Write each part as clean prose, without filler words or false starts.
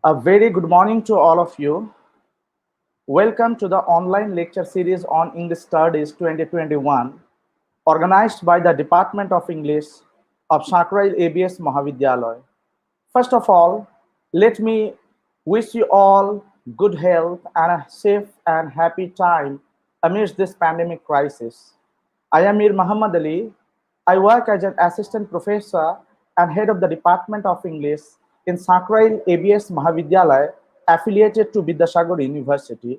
A very good morning to all of you. Welcome to the online lecture series on English Studies 2021, organized by the Department of English of Sankrail ABS Mahavidyalaya. First of all, let me wish you all good health and a safe and happy time amidst this pandemic crisis. I am Mir Muhammad Ali. I work as an assistant professor and head of the Department of English in Sankrail ABS Mahavidyalaya, affiliated to Vidyasagar University.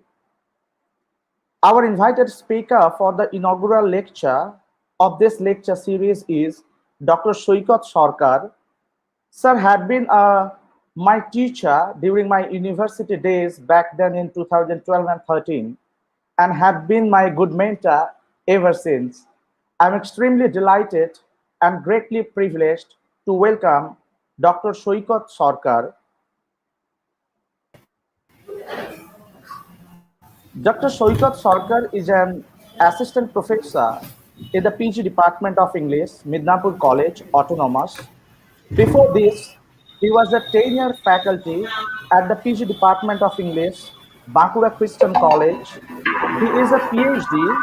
Our invited speaker for the inaugural lecture of this lecture series is Dr. Saikat Sarkar. Sir had been my teacher during my university days back then in 2012 and 13 and have been my good mentor ever since. I'm extremely delighted and greatly privileged to welcome Dr. Saikat Sarkar. Dr. Saikat Sarkar is an assistant professor in the PG Department of English, Midnapore College, Autonomous. Before this, he was a tenure faculty at the PG Department of English, Bankura Christian College. He is a PhD.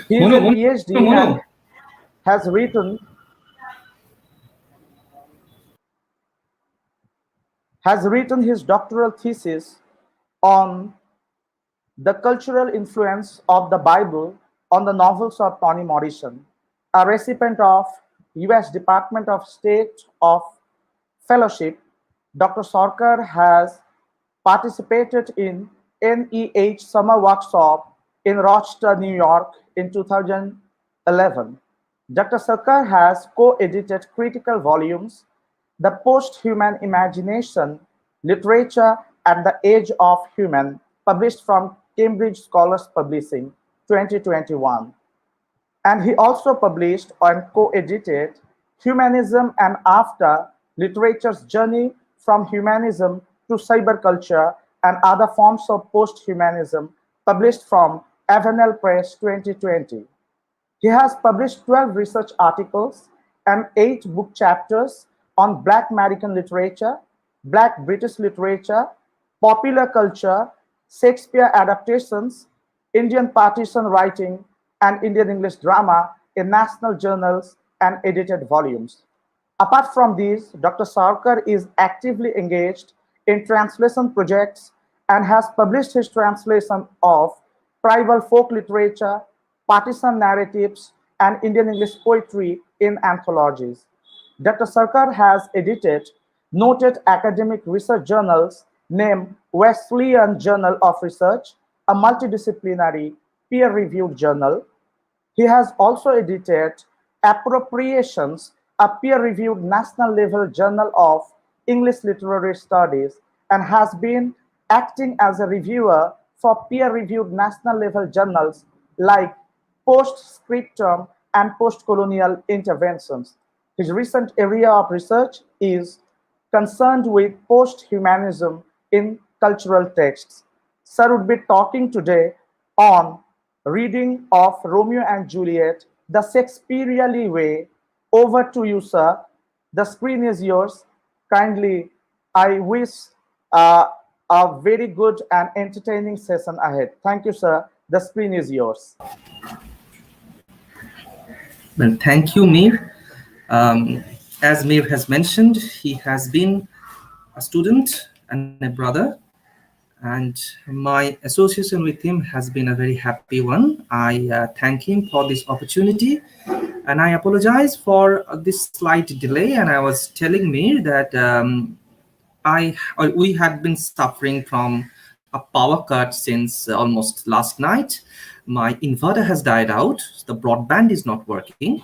He is Mono, a mono, PhD and mono. has written his doctoral thesis on the cultural influence of the Bible on the novels of Toni Morrison, a recipient of US Department of State of Fellowship. Dr. Sarkar has participated in NEH Summer Workshop in Rochester, New York in 2011. Dr. Sarkar has co-edited critical volumes, The Post-Human Imagination, Literature at the Age of Human, published from Cambridge Scholars Publishing, 2021. And he also published and co-edited Humanism and After, Literature's Journey from Humanism to Cyberculture and Other Forms of Post-Humanism, published from Avenel Press 2020. He has published 12 research articles and 8 book chapters on Black American literature, Black British literature, popular culture, Shakespeare adaptations, Indian partition writing, and Indian English drama in national journals and edited volumes. Apart from these, Dr. Sarkar is actively engaged in translation projects and has published his translation of tribal folk literature, partisan narratives, and Indian English poetry in anthologies. Dr. Sarkar has edited noted academic research journals named Wesleyan Journal of Research, a multidisciplinary peer-reviewed journal. He has also edited Appropriations, a peer-reviewed national-level journal of English literary studies, and has been acting as a reviewer for peer-reviewed national-level journals like Postscriptum and Postcolonial Interventions. His recent area of research is concerned with post-humanism in cultural texts. Sir would be talking today on reading of Romeo and Juliet, the Shakespearean way. Over to you, sir. The screen is yours. Kindly, I wish uh, a very good and entertaining session ahead. Thank you, sir. The screen is yours. Well, thank you, Mir. As Mir has mentioned, he has been a student and a brother, and my association with him has been a very happy one. I thank him for this opportunity, and I apologize for this slight delay. And I was telling Mir that we had been suffering from a power cut since almost last night. My inverter has died out. The broadband is not working,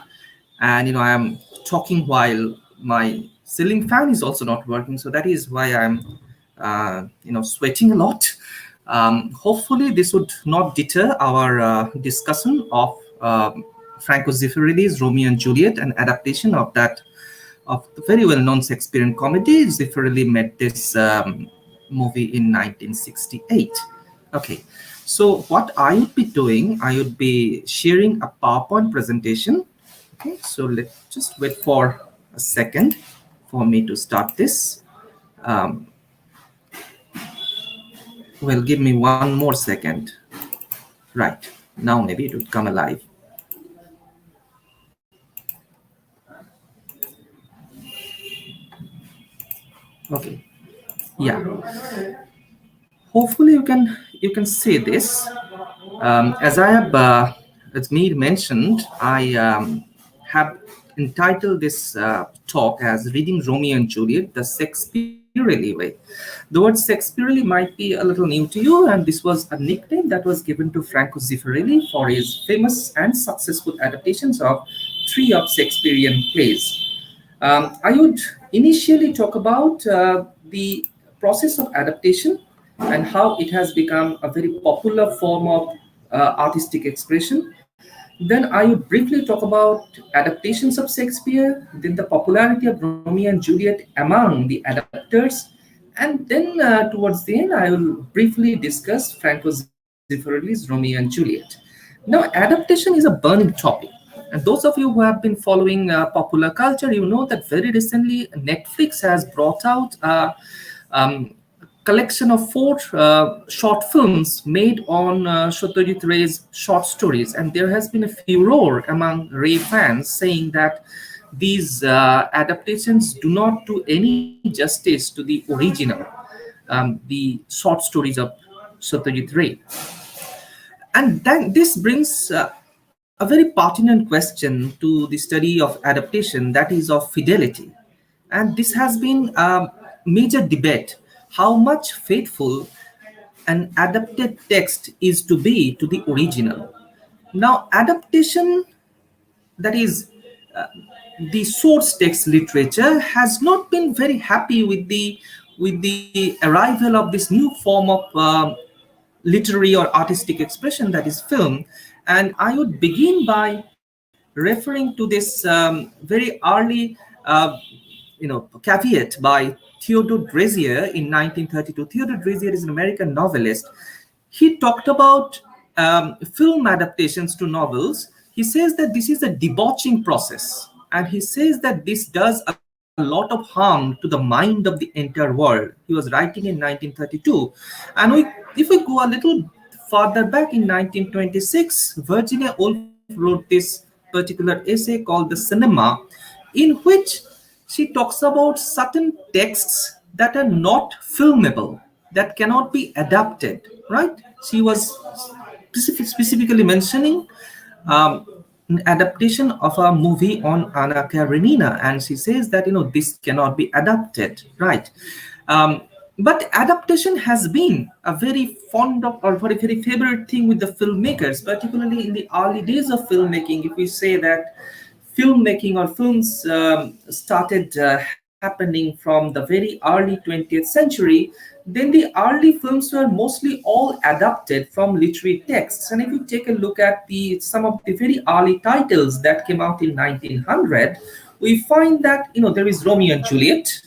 and I am talking while my ceiling fan is also not working. So that is why I'm sweating a lot. Hopefully, this would not deter our discussion of Franco Zeffirelli's Romeo and Juliet, an adaptation of the very well-known Shakespearean comedy. Zeffirelli made this movie in 1968. Okay, so what I would be doing, I would be sharing a PowerPoint presentation. Okay, so let's just wait for a second. for me to start this. Um, well, give me one more second. Right, now maybe it would come alive. Okay, yeah. Hopefully you can see this. As I have, as Mead mentioned, I have entitled this talk as "Reading Romeo and Juliet: The Shakespearean Way." The word Shakespearean might be a little new to you, and this was a nickname that was given to Franco Zeffirelli for his famous and successful adaptations of three of Shakespearean plays. I would initially talk about the process of adaptation and how it has become a very popular form of artistic expression. Then I would briefly talk about adaptations of Shakespeare, then the popularity of Romeo and Juliet among the adapters, and then towards the end, I will briefly discuss Franco Zeffirelli's Romeo and Juliet. Now, adaptation is a burning topic. And those of you who have been following popular culture, you know that very recently Netflix has brought out a collection of four short films made on Satyajit Ray's short stories. And there has been a furor among Ray fans saying that these adaptations do not do any justice to the original, the short stories of Satyajit Ray. And then this brings a very pertinent question to the study of adaptation, that is of fidelity. And this has been a major debate how much faithful an adapted text is to be to the original. Now, adaptation, that is the source text literature, has not been very happy with the arrival of this new form of literary or artistic expression, that is film. And I would begin by referring to this very early caveat by Theodore Drezier in 1932. Theodore Drezier is an American novelist. He talked about film adaptations to novels. He says that this is a debauching process, and he says that this does a lot of harm to the mind of the entire world. He was writing in 1932. And if we go a little further back in 1926, Virginia Woolf wrote this particular essay called The Cinema, in which she talks about certain texts that are not filmable, that cannot be adapted, right? She was specifically mentioning an adaptation of a movie on Anna Karenina, and she says that this cannot be adapted, right? But adaptation has been a very fond of or very favorite thing with the filmmakers, particularly in the early days of filmmaking. If we say that filmmaking or films started happening from the very early 20th century, then the early films were mostly all adapted from literary texts. And if you take a look at some of the very early titles that came out in 1900, we find that there is Romeo and Juliet.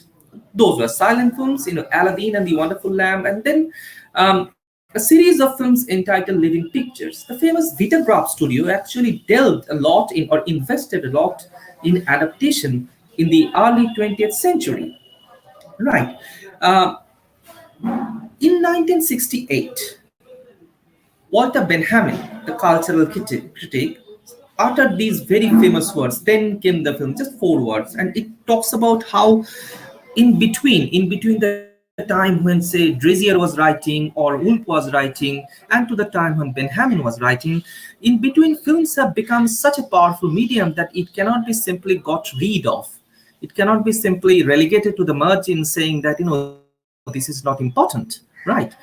Those were silent films, Aladdin and the Wonderful Lamp, and then a series of films entitled Living Pictures. The famous Vitagraph studio actually delved a lot in or invested a lot in adaptation in the early 20th century. Right. Uh, in 1968, Walter Benjamin, the cultural critic, uttered these very famous words. Then came the film, just four words, and it talks about how in between the time when, say, Drezier was writing or Woolf was writing, and to the time when Benjamin was writing, in between, films have become such a powerful medium that it cannot be simply got rid of. It cannot be simply relegated to the margin, saying that this is not important, right?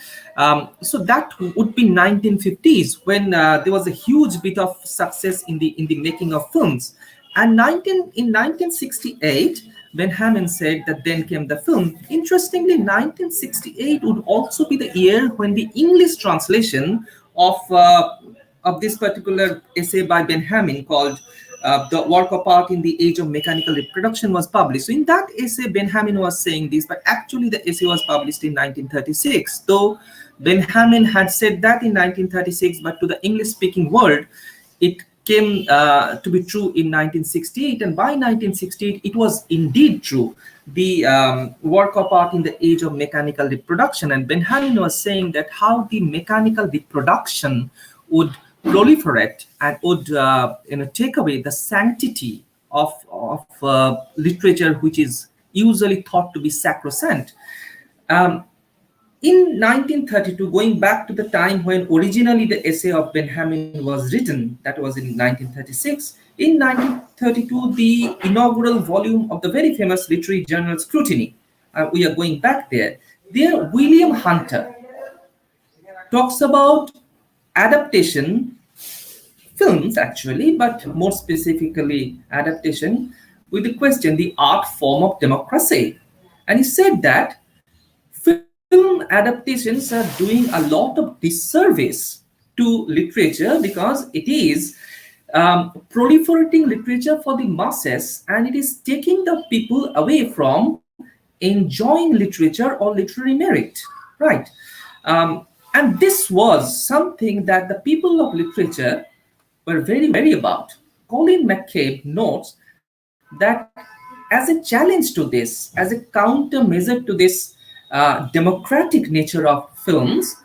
So that would be 1950s, when there was a huge bit of success in the making of films. And in 1968, Benjamin said that then came the film. Interestingly, 1968 would also be the year when the English translation of this particular essay by Benjamin called The Work of Art in the Age of Mechanical Reproduction was published. So in that essay, Benjamin was saying this, but actually the essay was published in 1936. Though Benjamin had said that in 1936, but to the English-speaking world, it came to be true in 1968, and by 1968 it was indeed true the work of art in the age of mechanical reproduction. And Benjamin was saying that how the mechanical reproduction would proliferate and would take away the sanctity of literature, which is usually thought to be sacrosanct. Um, in 1932, going back to the time when originally the essay of Benjamin was written, that was in 1936, in 1932, the inaugural volume of the very famous literary journal Scrutiny, we are going back there. There, William Hunter talks about adaptation, films actually, but more specifically adaptation, with the question, the art form of democracy. And he said that film adaptations are doing a lot of disservice to literature because it is proliferating literature for the masses, and it is taking the people away from enjoying literature or literary merit, right? And this was something that the people of literature were very wary about. Colin McCabe notes that as a challenge to this, as a countermeasure to this democratic nature of films,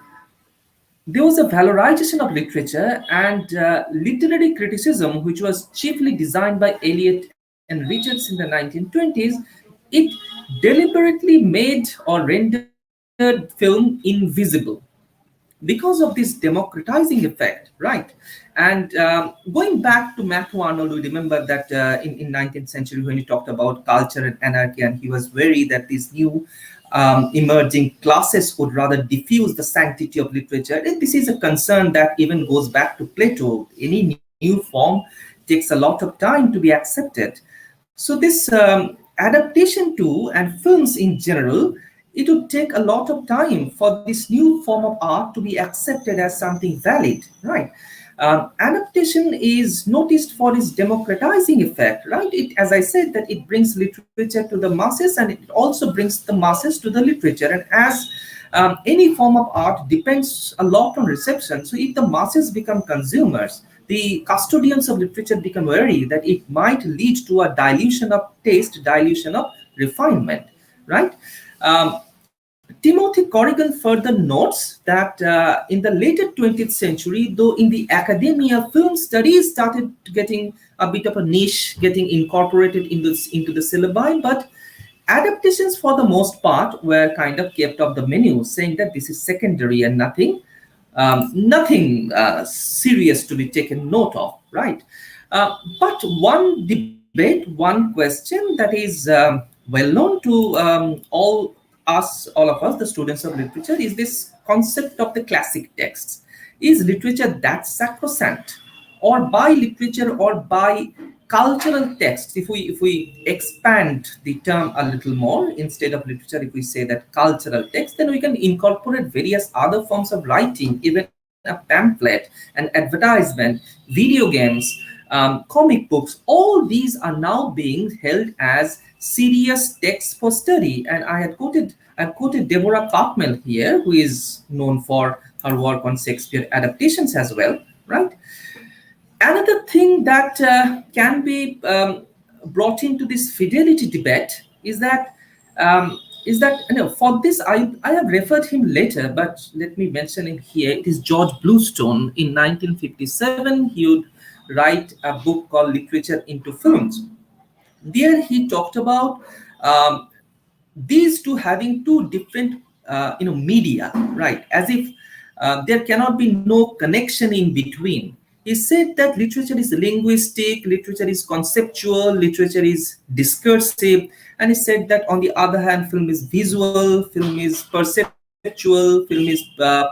there was a valorization of literature and literary criticism, which was chiefly designed by Eliot and Richards in the 1920s. It deliberately made or rendered film invisible because of this democratizing effect, right? And going back to Matthew Arnold, we remember that in 19th century when he talked about culture and anarchy, and he was worried that these new emerging classes would rather diffuse the sanctity of literature. And this is a concern that even goes back to Plato. Any new form takes a lot of time to be accepted. So this adaptation to and films in general, it would take a lot of time for this new form of art to be accepted as something valid, right? Adaptation is noticed for its democratizing effect, right? It, as I said, that it brings literature to the masses, and it also brings the masses to the literature. And as any form of art depends a lot on reception, so if the masses become consumers, the custodians of literature become wary that it might lead to a dilution of taste, dilution of refinement, right? Um, Timothy Corrigan further notes that in the later 20th century, though in the academia, film studies started getting a bit of a niche, getting incorporated into the syllabi, but adaptations for the most part were kind of kept off the menu, saying that this is secondary and nothing serious to be taken note of, right? But one debate, one question that is well known to all of us, the students of literature, is this concept of the classic texts. Is literature that sacrosanct, or by literature or by cultural texts? If we expand the term a little more, instead of literature, if we say that cultural text, then we can incorporate various other forms of writing, even a pamphlet, an advertisement, video games, comic books. All these are now being held as serious texts for study. And I've quoted Deborah Cartmel here, who is known for her work on Shakespeare adaptations as well, right? Another thing that can be brought into this fidelity debate is that for this I have referred him later, but let me mention him here. It is George Bluestone. In 1957, he would write a book called Literature into Films. There he talked about these two having two different media, right? As if there cannot be no connection in between. He said that literature is linguistic, literature is conceptual, literature is discursive, and he said that on the other hand, film is visual, film is perceptual, film is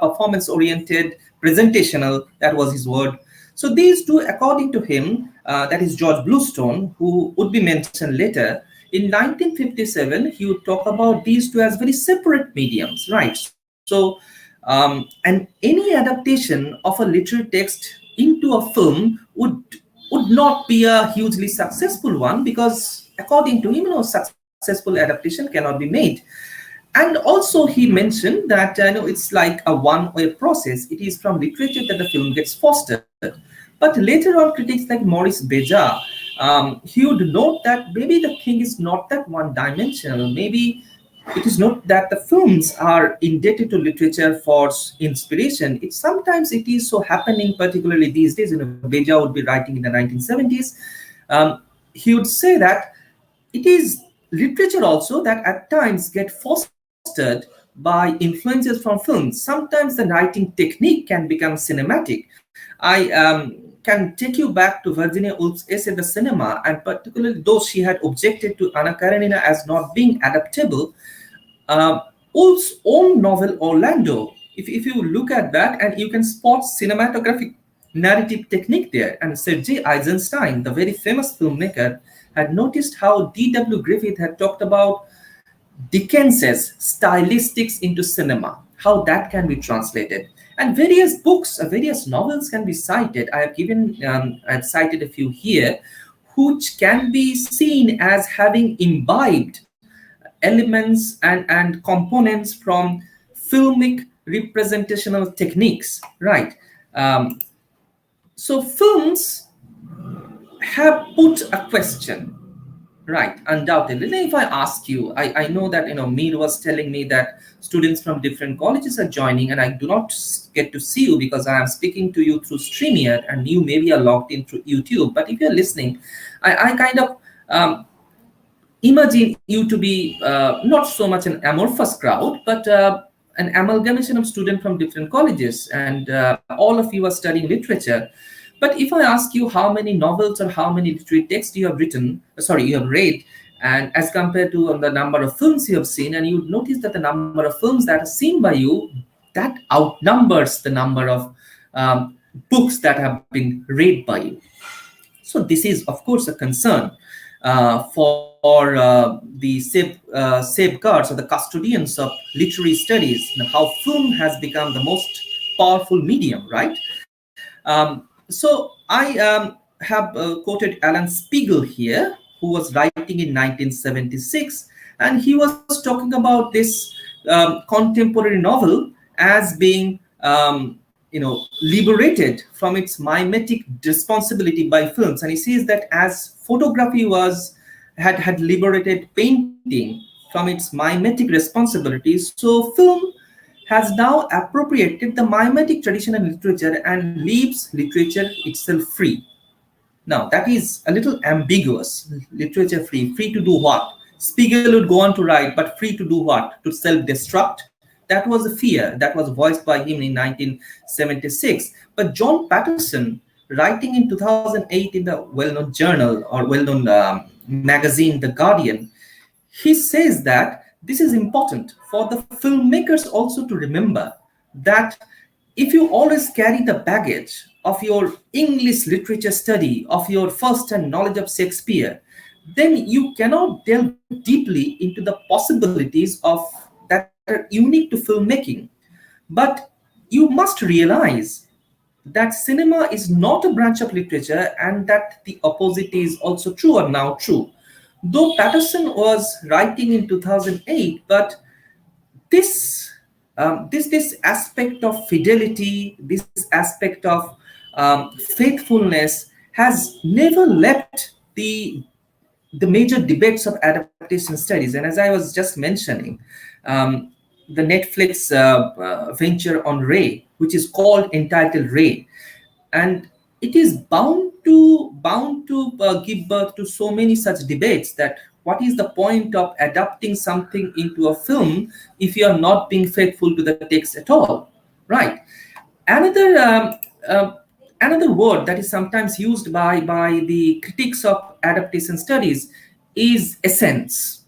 performance oriented, presentational. That was his word. So these two, according to him, that is George Bluestone, who would be mentioned later, in 1957, he would talk about these two as very separate mediums, right? So, and any adaptation of a literary text into a film would not be a hugely successful one, because according to him, successful adaptation cannot be made. And also he mentioned that it's like a one-way process. It is from literature that the film gets fostered. But later on, critics like Maurice Beja he would note that maybe the thing is not that one dimensional. Maybe it is not that the films are indebted to literature for inspiration. It sometimes it is so happening, particularly these days. Beja would be writing in the 1970s. Um, he would say that it is literature also that at times get fostered by influences from films. Sometimes the writing technique can become cinematic. I can take you back to Virginia Woolf's essay The Cinema, and particularly though she had objected to Anna Karenina as not being adaptable, uh, Woolf's own novel Orlando, if you look at that, and you can spot cinematographic narrative technique there. And Sergei Eisenstein, the very famous filmmaker, had noticed how D.W. Griffith had talked about Dickens's stylistics into cinema, how that can be translated. And various books, various novels can be cited. I've cited a few here, which can be seen as having imbibed elements and components from filmic representational techniques, right? Um, so films have put a question. Right, undoubtedly. Now, if I ask you, I know that Mir was telling me that students from different colleges are joining, and I do not get to see you because I am speaking to you through StreamYard, and you maybe are logged in through YouTube. But if you're listening, I kind of imagine you to be not so much an amorphous crowd, but an amalgamation of students from different colleges, and all of you are studying literature. But if I ask you how many novels or how many literary texts you have you have read, and as compared to the number of films you have seen, and you would notice that the number of films that are seen by you, that outnumbers the number of books that have been read by you. So this is, of course, a concern for the safeguards or the custodians of literary studies, how film has become the most powerful medium, right? So I have quoted Alan Spiegel here, who was writing in 1976, and he was talking about this contemporary novel as being liberated from its mimetic responsibility by films. And he says that as photography had liberated painting from its mimetic responsibilities, so film has now appropriated the mimetic tradition and literature and leaves literature itself free. Now, that is a little ambiguous. Literature free. Free to do what? Spiegel would go on to write, but free to do what? To self destruct? That was a fear that was voiced by him in 1976. But John Patterson, writing in 2008 in the well known journal or well known magazine, The Guardian, he says that this is important for the filmmakers also to remember that if you always carry the baggage of your English literature study, of your first-hand knowledge of Shakespeare, then you cannot delve deeply into the possibilities of that are unique to filmmaking. But you must realize that cinema is not a branch of literature, and that the opposite is also true or now true. Though Patterson was writing in 2008, but this aspect of fidelity, this aspect of faithfulness has never left the major debates of adaptation studies. And as I was just mentioning, the Netflix venture on Ray, which is called entitled Ray, and it is bound to give birth to so many such debates that what is the point of adapting something into a film if you are not being faithful to the text at all, right? Another another word that is sometimes used by the critics of adaptation studies is essence.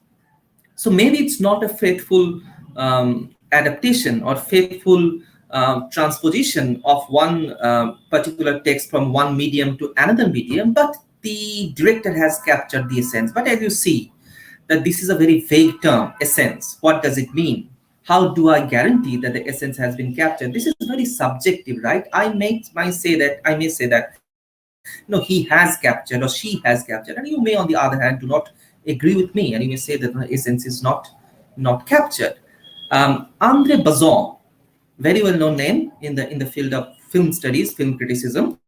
So maybe it's not a faithful adaptation or faithful transposition of one particular text from one medium to another medium, but the director has captured the essence. But as you see, that this is a very vague term, essence. What does it mean? How do I guarantee that the essence has been captured? This is very subjective, right? I may say that he has captured or she has captured, and you may, on the other hand, do not agree with me, and you may say that the essence is not captured. Andre Bazin, very well known name in the field of film studies, film criticism,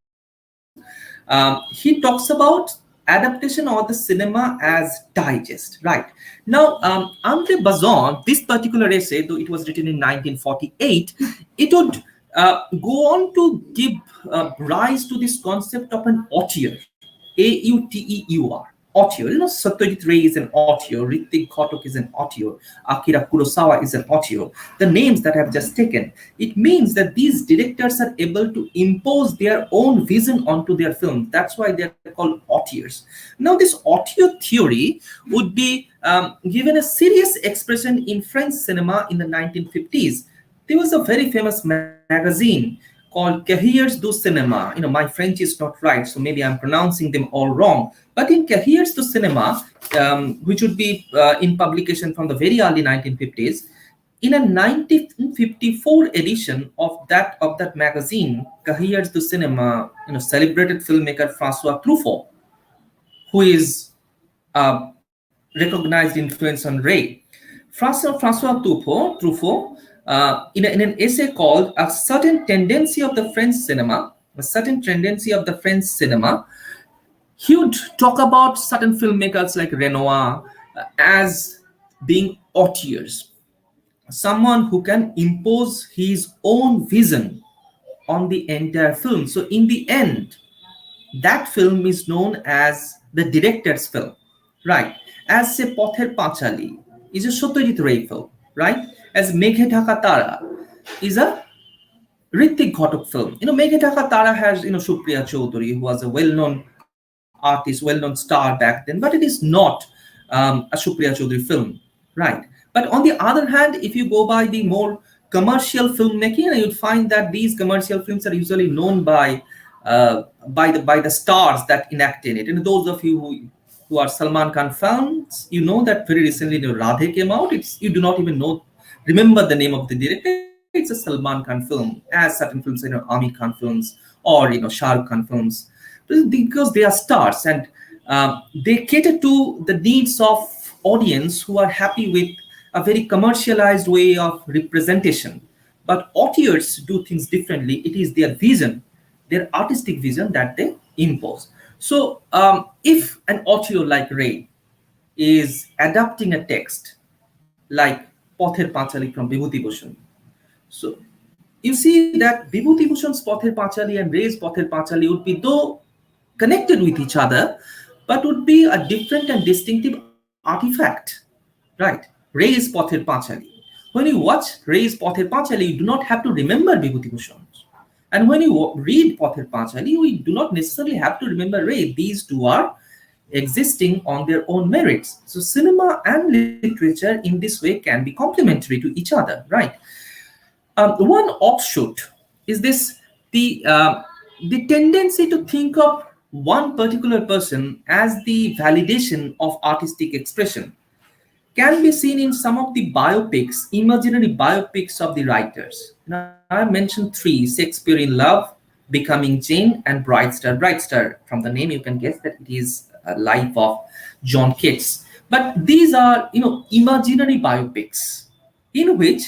he talks about adaptation or the cinema as digest. Right. Now, Andre Bazin, this particular essay, though it was written in 1948, it would go on to give rise to this concept of an auteur, Auteur. Auteur, Satyajit Ray is an auteur, Ritik Ghatak is an auteur, Akira Kurosawa is an auteur. The names that I've just taken, it means that these directors are able to impose their own vision onto their film. That's why they're called auteurs. Now, this auteur theory would be given a serious expression in French cinema in the 1950s. There was a very famous magazine called Cahiers du Cinema. My French is not right, so maybe I'm pronouncing them all wrong. But in Cahiers du Cinema, which would be in publication from the very early 1950s, in a 1954 edition of that magazine, Cahiers du Cinema, celebrated filmmaker François Truffaut, who is a recognized influence on Ray. François Truffaut in an essay called A Certain Tendency of the French Cinema, he would talk about certain filmmakers like Renoir as being auteurs, someone who can impose his own vision on the entire film. So in the end, that film is known as the director's film, right? As say Pother Panchali is a Satyajit Ray film, right? As Meghe Dhaka Tara is a Ritik Ghatak film. Meghe Dhaka Tara has, Supriya Chaudhary, who was a well-known artist, well-known star back then, but it is not a Supriya Chaudhary film, right? But on the other hand, if you go by the more commercial filmmaking, you'd find that these commercial films are usually known by the stars that enact in it. And those of you who are Salman Khan fans, you know that very recently Radhe came out. You do not even remember the name of the director. It's a Salman Khan film, as certain films, Amir Khan films or Shah Rukh Khan films, because they are stars and they cater to the needs of audience who are happy with a very commercialized way of representation. But auteurs do things differently. It is their vision, their artistic vision that they impose. So if an auteur like Ray is adapting a text like Pother Panchali from Vibhuti Bhushan, so you see that Vibhuti Bhushan's Pother Panchali and Ray's Pother Panchali would be though connected with each other, but would be a different and distinctive artifact, right? Ray's Pother Panchali. When you watch Ray's Pother Panchali, you do not have to remember Vibhuti Bhushan. And when you read Pother Panchali, we do not necessarily have to remember Ray. These two are existing on their own merits. So cinema and literature in this way can be complementary to each other, right? One offshoot is this: the tendency to think of one particular person as the validation of artistic expression can be seen in some of the biopics, imaginary biopics of the writers. Now, I mentioned three: Shakespearean Love, Becoming Jane, and Bright Star. Bright Star, from the name you can guess that it is a life of John Keats. But these are, imaginary biopics in which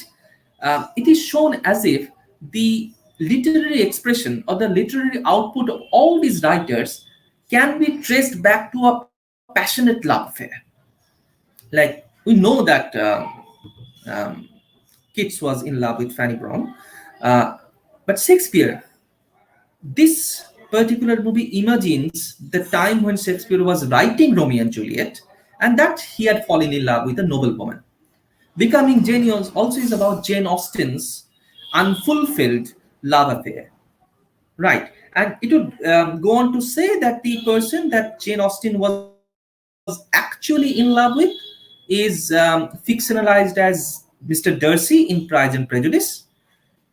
it is shown as if the literary expression or the literary output of all these writers can be traced back to a passionate love affair. Like, we know that Keats was in love with Fanny Brown, but Shakespeare, this particular movie imagines the time when Shakespeare was writing Romeo and Juliet, and that he had fallen in love with a noblewoman. Becoming Jane also is about Jane Austen's unfulfilled love affair, right? And it would go on to say that the person that Jane Austen was actually in love with is fictionalized as Mr. Darcy in Pride and Prejudice,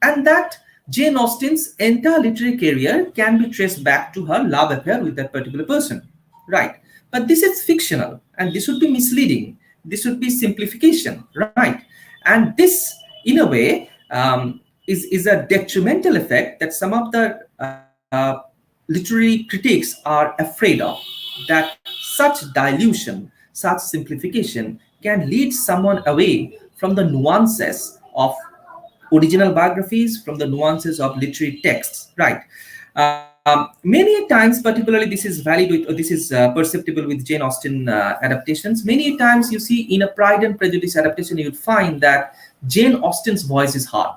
and that Jane Austen's entire literary career can be traced back to her love affair with that particular person, right? But this is fictional, and this would be misleading. This would be simplification, right? And this, in a way, is a detrimental effect that some of the literary critics are afraid of, that such dilution, such simplification can lead someone away from the nuances of original biographies, from the nuances of literary texts, right? Many times, particularly this is valid with, or this is perceptible with Jane Austen adaptations. Many times you see in a Pride and Prejudice adaptation, you would find that Jane Austen's voice is heard.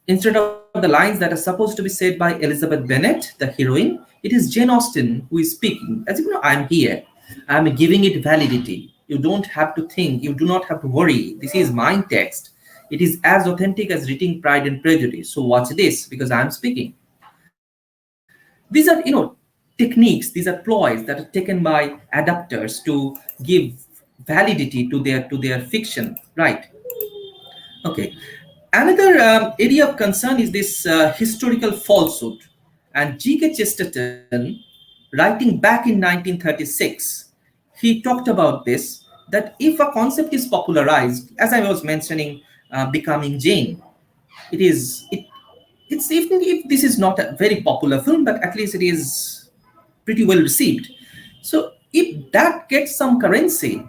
Instead of the lines that are supposed to be said by Elizabeth Bennet, the heroine, it is Jane Austen who is speaking. As if, I'm here, I'm giving it validity. You don't have to think, you do not have to worry. This is my text. It is as authentic as reading Pride and Prejudice. So watch this because I'm speaking. These are, techniques, these are ploys that are taken by adapters to give validity to their fiction, right? Okay. Another area of concern is this historical falsehood. And G.K. Chesterton, writing back in 1936, he talked about this, that if a concept is popularized, as I was mentioning, becoming Jane, it is it it's even if this is not a very popular film, but at least it is pretty well received. So if that gets some currency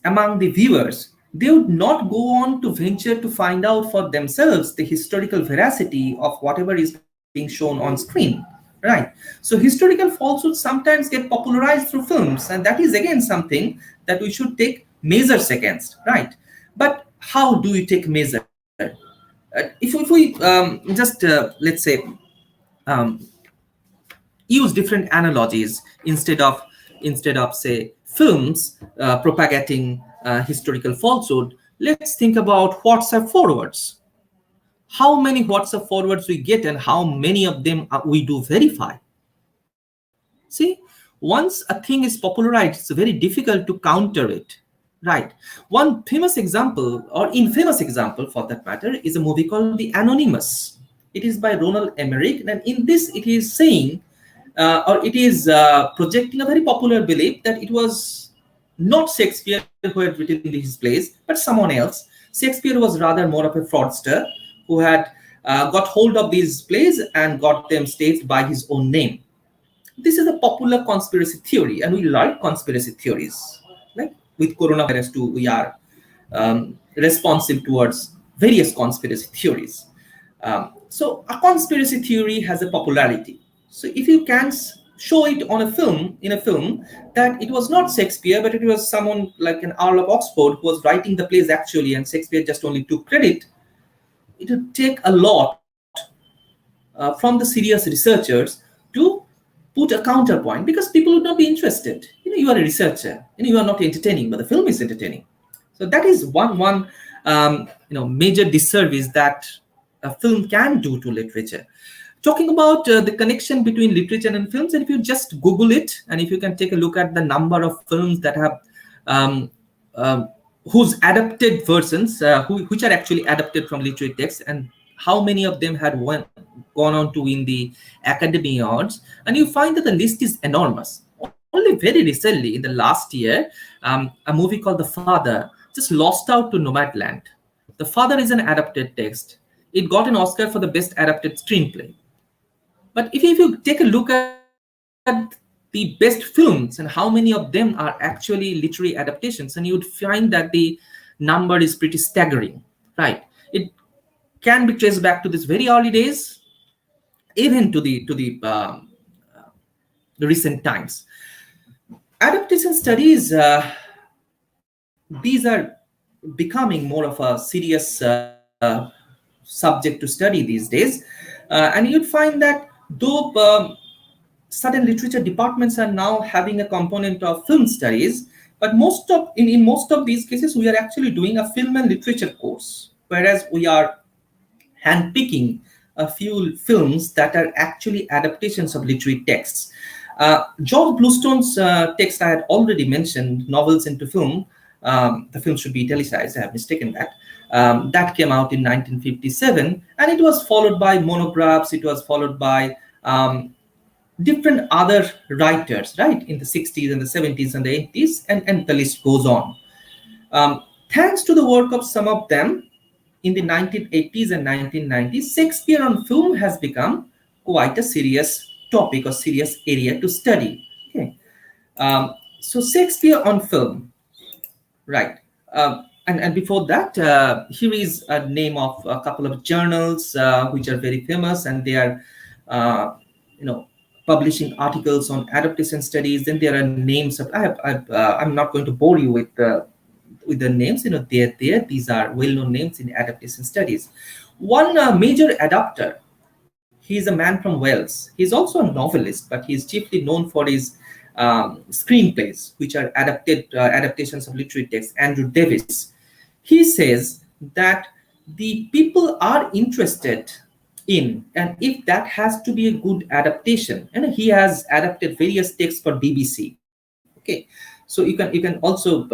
among the viewers, they would not go on to venture to find out for themselves the historical veracity of whatever is being shown on screen. Right. So historical falsehoods sometimes get popularized through films, and that is again something that we should take measures against. Right. But how do we take measure? If we just let's say um, use different analogies instead of say films propagating historical falsehood, let's think about WhatsApp forwards. How many WhatsApp forwards we get and how many of them we do verify. See, once a thing is popularized, it's very difficult to counter it. Right. One famous example, or infamous example for that matter, is a movie called The Anonymous. It is by Ronald Emmerich, and in this it is saying, or it is projecting a very popular belief that it was not Shakespeare who had written his plays, but someone else. Shakespeare was rather more of a fraudster who had got hold of these plays and got them staged by his own name. This is a popular conspiracy theory, and we like conspiracy theories. Like with coronavirus too, we are responsive towards various conspiracy theories. So a conspiracy theory has a popularity. So if you can show it on a film, in a film, that it was not Shakespeare, but it was someone like an Earl of Oxford who was writing the plays actually, and Shakespeare just only took credit, it would take a lot from the serious researchers to put a counterpoint, because people would not be interested. You are a researcher, you are not entertaining, but the film is entertaining. So that is one major disservice that a film can do to literature. Talking about the connection between literature and films, and if you just Google it, and if you can take a look at the number of films that have um, whose adapted versions, which are actually adapted from literary texts, and how many of them had gone on to win the Academy Awards, and you find that the list is enormous. Only very recently, in the last year, a movie called The Father just lost out to Nomadland. The Father is an adapted text. It got an Oscar for the best adapted screenplay. But if you take a look at the best films and how many of them are actually literary adaptations, and you would find that the number is pretty staggering, right? It can be traced back to these very early days, even to the recent times. Adaptation studies, these are becoming more of a serious subject to study these days, and you'd find that though certain literature departments are now having a component of film studies, but in most of these cases we are actually doing a film and literature course, whereas we are handpicking a few films that are actually adaptations of literary texts. George Bluestone's text I had already mentioned, Novels into Film. The film should be italicized, I have mistaken that. That came out in 1957, and it was followed by monographs, it was followed by different other writers, right, in the 60s and the 70s and the 80s, and the list goes on. Thanks to the work of some of them, in the 1980s and 1990s, Shakespeare on film has become quite a serious topic or serious area to study. Okay, so Shakespeare on film, right? And before that, here is a name of a couple of journals which are very famous, and they are publishing articles on adaptation studies. Then there are names of I'm not going to bore you with the names. They're there. These are well-known names in adaptation studies. One major adapter. He's a man from Wales. He's also a novelist, but he's chiefly known for his screenplays, which are adaptations of literary texts. Andrew Davis. He says that the people are interested in, and if that has to be a good adaptation, and he has adapted various texts for BBC. Okay, so you can also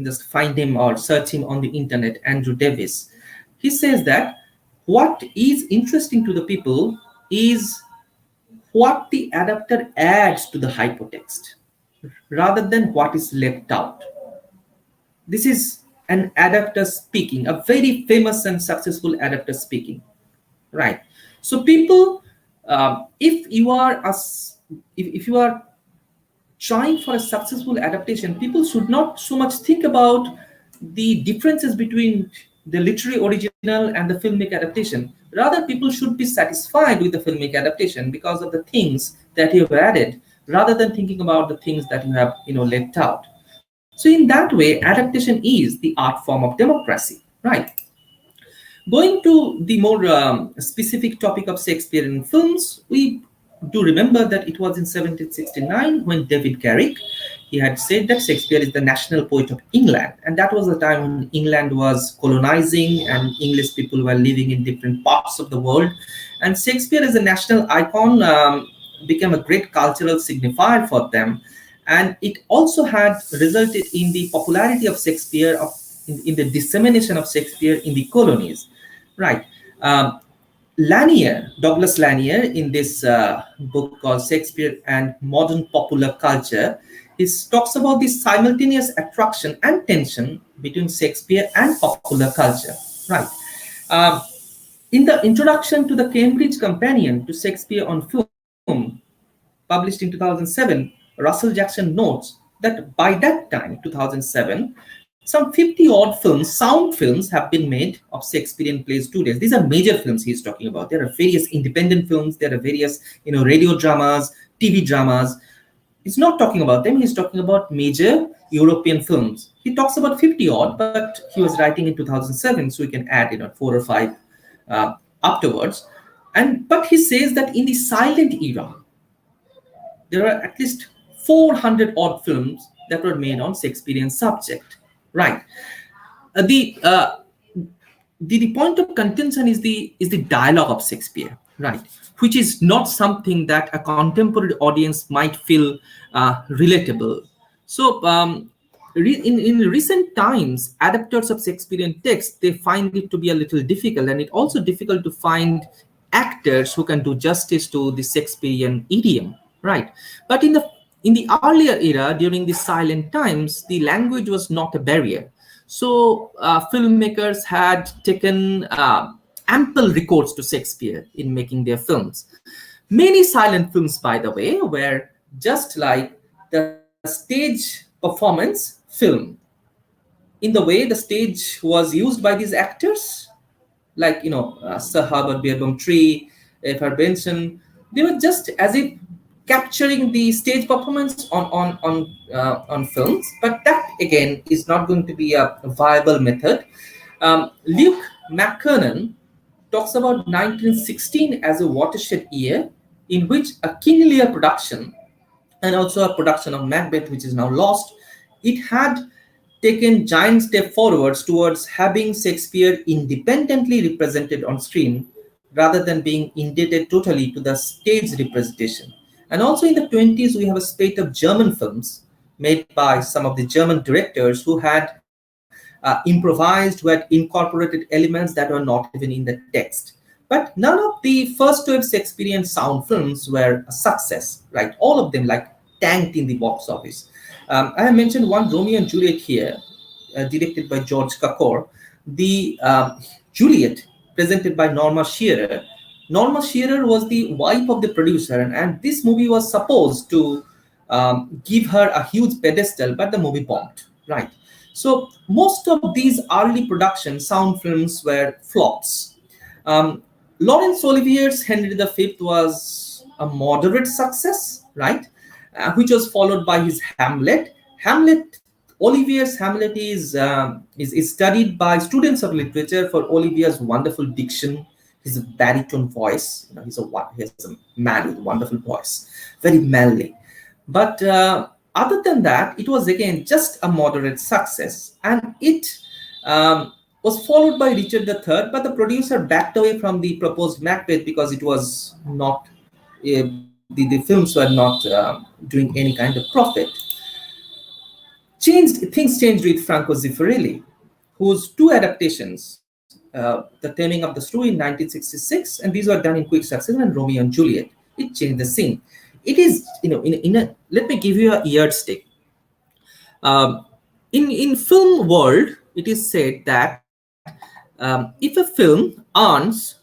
just find him or search him on the internet. Andrew Davis. He says that what is interesting to the people is what the adapter adds to the hypertext rather than what is left out. This is an adapter speaking, a very famous and successful adapter speaking, right? So people, if you are if you are trying for a successful adaptation, people should not so much think about the differences between the literary original and the filmic adaptation. Rather, people should be satisfied with the filmic adaptation because of the things that you have added, rather than thinking about the things that you have left out. So in that way, adaptation is the art form of democracy, right? Going to the more specific topic of Shakespearean films, we do remember that it was in 1769 when David Garrick, he had said that Shakespeare is the national poet of England, and that was the time when England was colonizing and English people were living in different parts of the world, and Shakespeare as a national icon became a great cultural signifier for them, and it also had resulted in the popularity of Shakespeare, in the dissemination of Shakespeare in the colonies. Right. Lanier, Douglas Lanier, in this book called Shakespeare and Modern Popular Culture, he talks about the simultaneous attraction and tension between Shakespeare and popular culture. Right. Um, in the introduction to the Cambridge Companion to Shakespeare on Film, published in 2007, Russell Jackson notes that by that time, 2007, some 50 odd films, sound films, have been made of Shakespearean plays to date. These are major films he's talking about. There are various independent films, there are various radio dramas, TV dramas. He's not talking about them, he's talking about major European films. He talks about 50 odd, but he was writing in 2007, so we can add 4 or 5 afterwards. But he says that in the silent era, there are at least 400 odd films that were made on Shakespearean subject. Right. The point of contention is the dialogue of Shakespeare, right? Which is not something that a contemporary audience might feel relatable. So in recent times, adapters of Shakespearean text, they find it to be a little difficult, and it's also difficult to find actors who can do justice to the Shakespearean idiom, right? But in the earlier era, during the silent times, the language was not a barrier. So filmmakers had taken ample recourse to Shakespeare in making their films. Many silent films, by the way, were just like the stage performance film. In the way the stage was used by these actors, like Sir Herbert Beerbohm Tree, F.R. Benson, they were just as if capturing the stage performance on films. But that again is not going to be a viable method. Luke McKernan talks about 1916 as a watershed year in which a King Lear production and also a production of Macbeth, which is now lost, it had taken giant step forwards towards having Shakespeare independently represented on screen rather than being indebted totally to the stage representation. And also in the 20s, we have a spate of German films made by some of the German directors who had improvised, who had incorporated elements that were not even in the text. But none of the first wave Shakespearean sound films were a success, right? All of them tanked in the box office. I have mentioned one, Romeo and Juliet here, directed by George Cukor. The Juliet, presented by Norma Shearer. Norma Shearer was the wife of the producer, and this movie was supposed to give her a huge pedestal, but the movie bombed, right? So most of these early production sound films were flops. Laurence Olivier's Henry V was a moderate success, right? Which was followed by his Hamlet. Hamlet, Olivier's Hamlet is studied by students of literature for Olivier's wonderful diction, his baritone voice. He has a man with a wonderful voice, very manly. But other than that, it was again just a moderate success, and it was followed by Richard III. But the producer backed away from the proposed Macbeth because it was not the films were not doing any kind of profit. Things changed with Franco Zeffirelli, whose two adaptations, The Taming of the Shrew in 1966, and these were done in quick succession, and Romeo and Juliet. It changed the scene. It is, let me give you a yardstick. In film world, it is said that if a film earns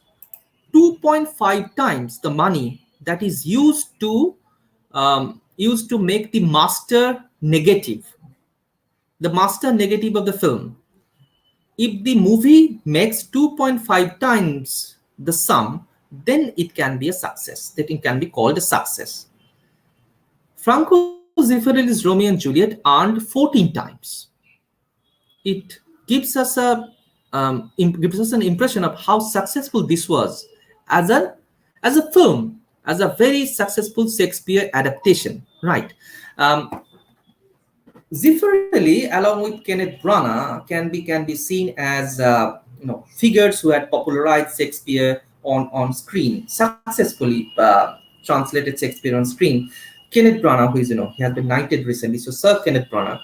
2.5 times the money that is used to make the master negative of the film. If the movie makes 2.5 times the sum, then it can be a success. That it can be called a success. Franco Zeffirelli's Romeo and Juliet earned 14 times. It gives us an impression of how successful this was as a film, as a very successful Shakespeare adaptation, right? Zeffirelli, along with Kenneth Branagh, can be seen as figures who had popularized Shakespeare on screen, successfully translated Shakespeare on screen. Kenneth Branagh, who is he has been knighted recently, so Sir Kenneth Branagh.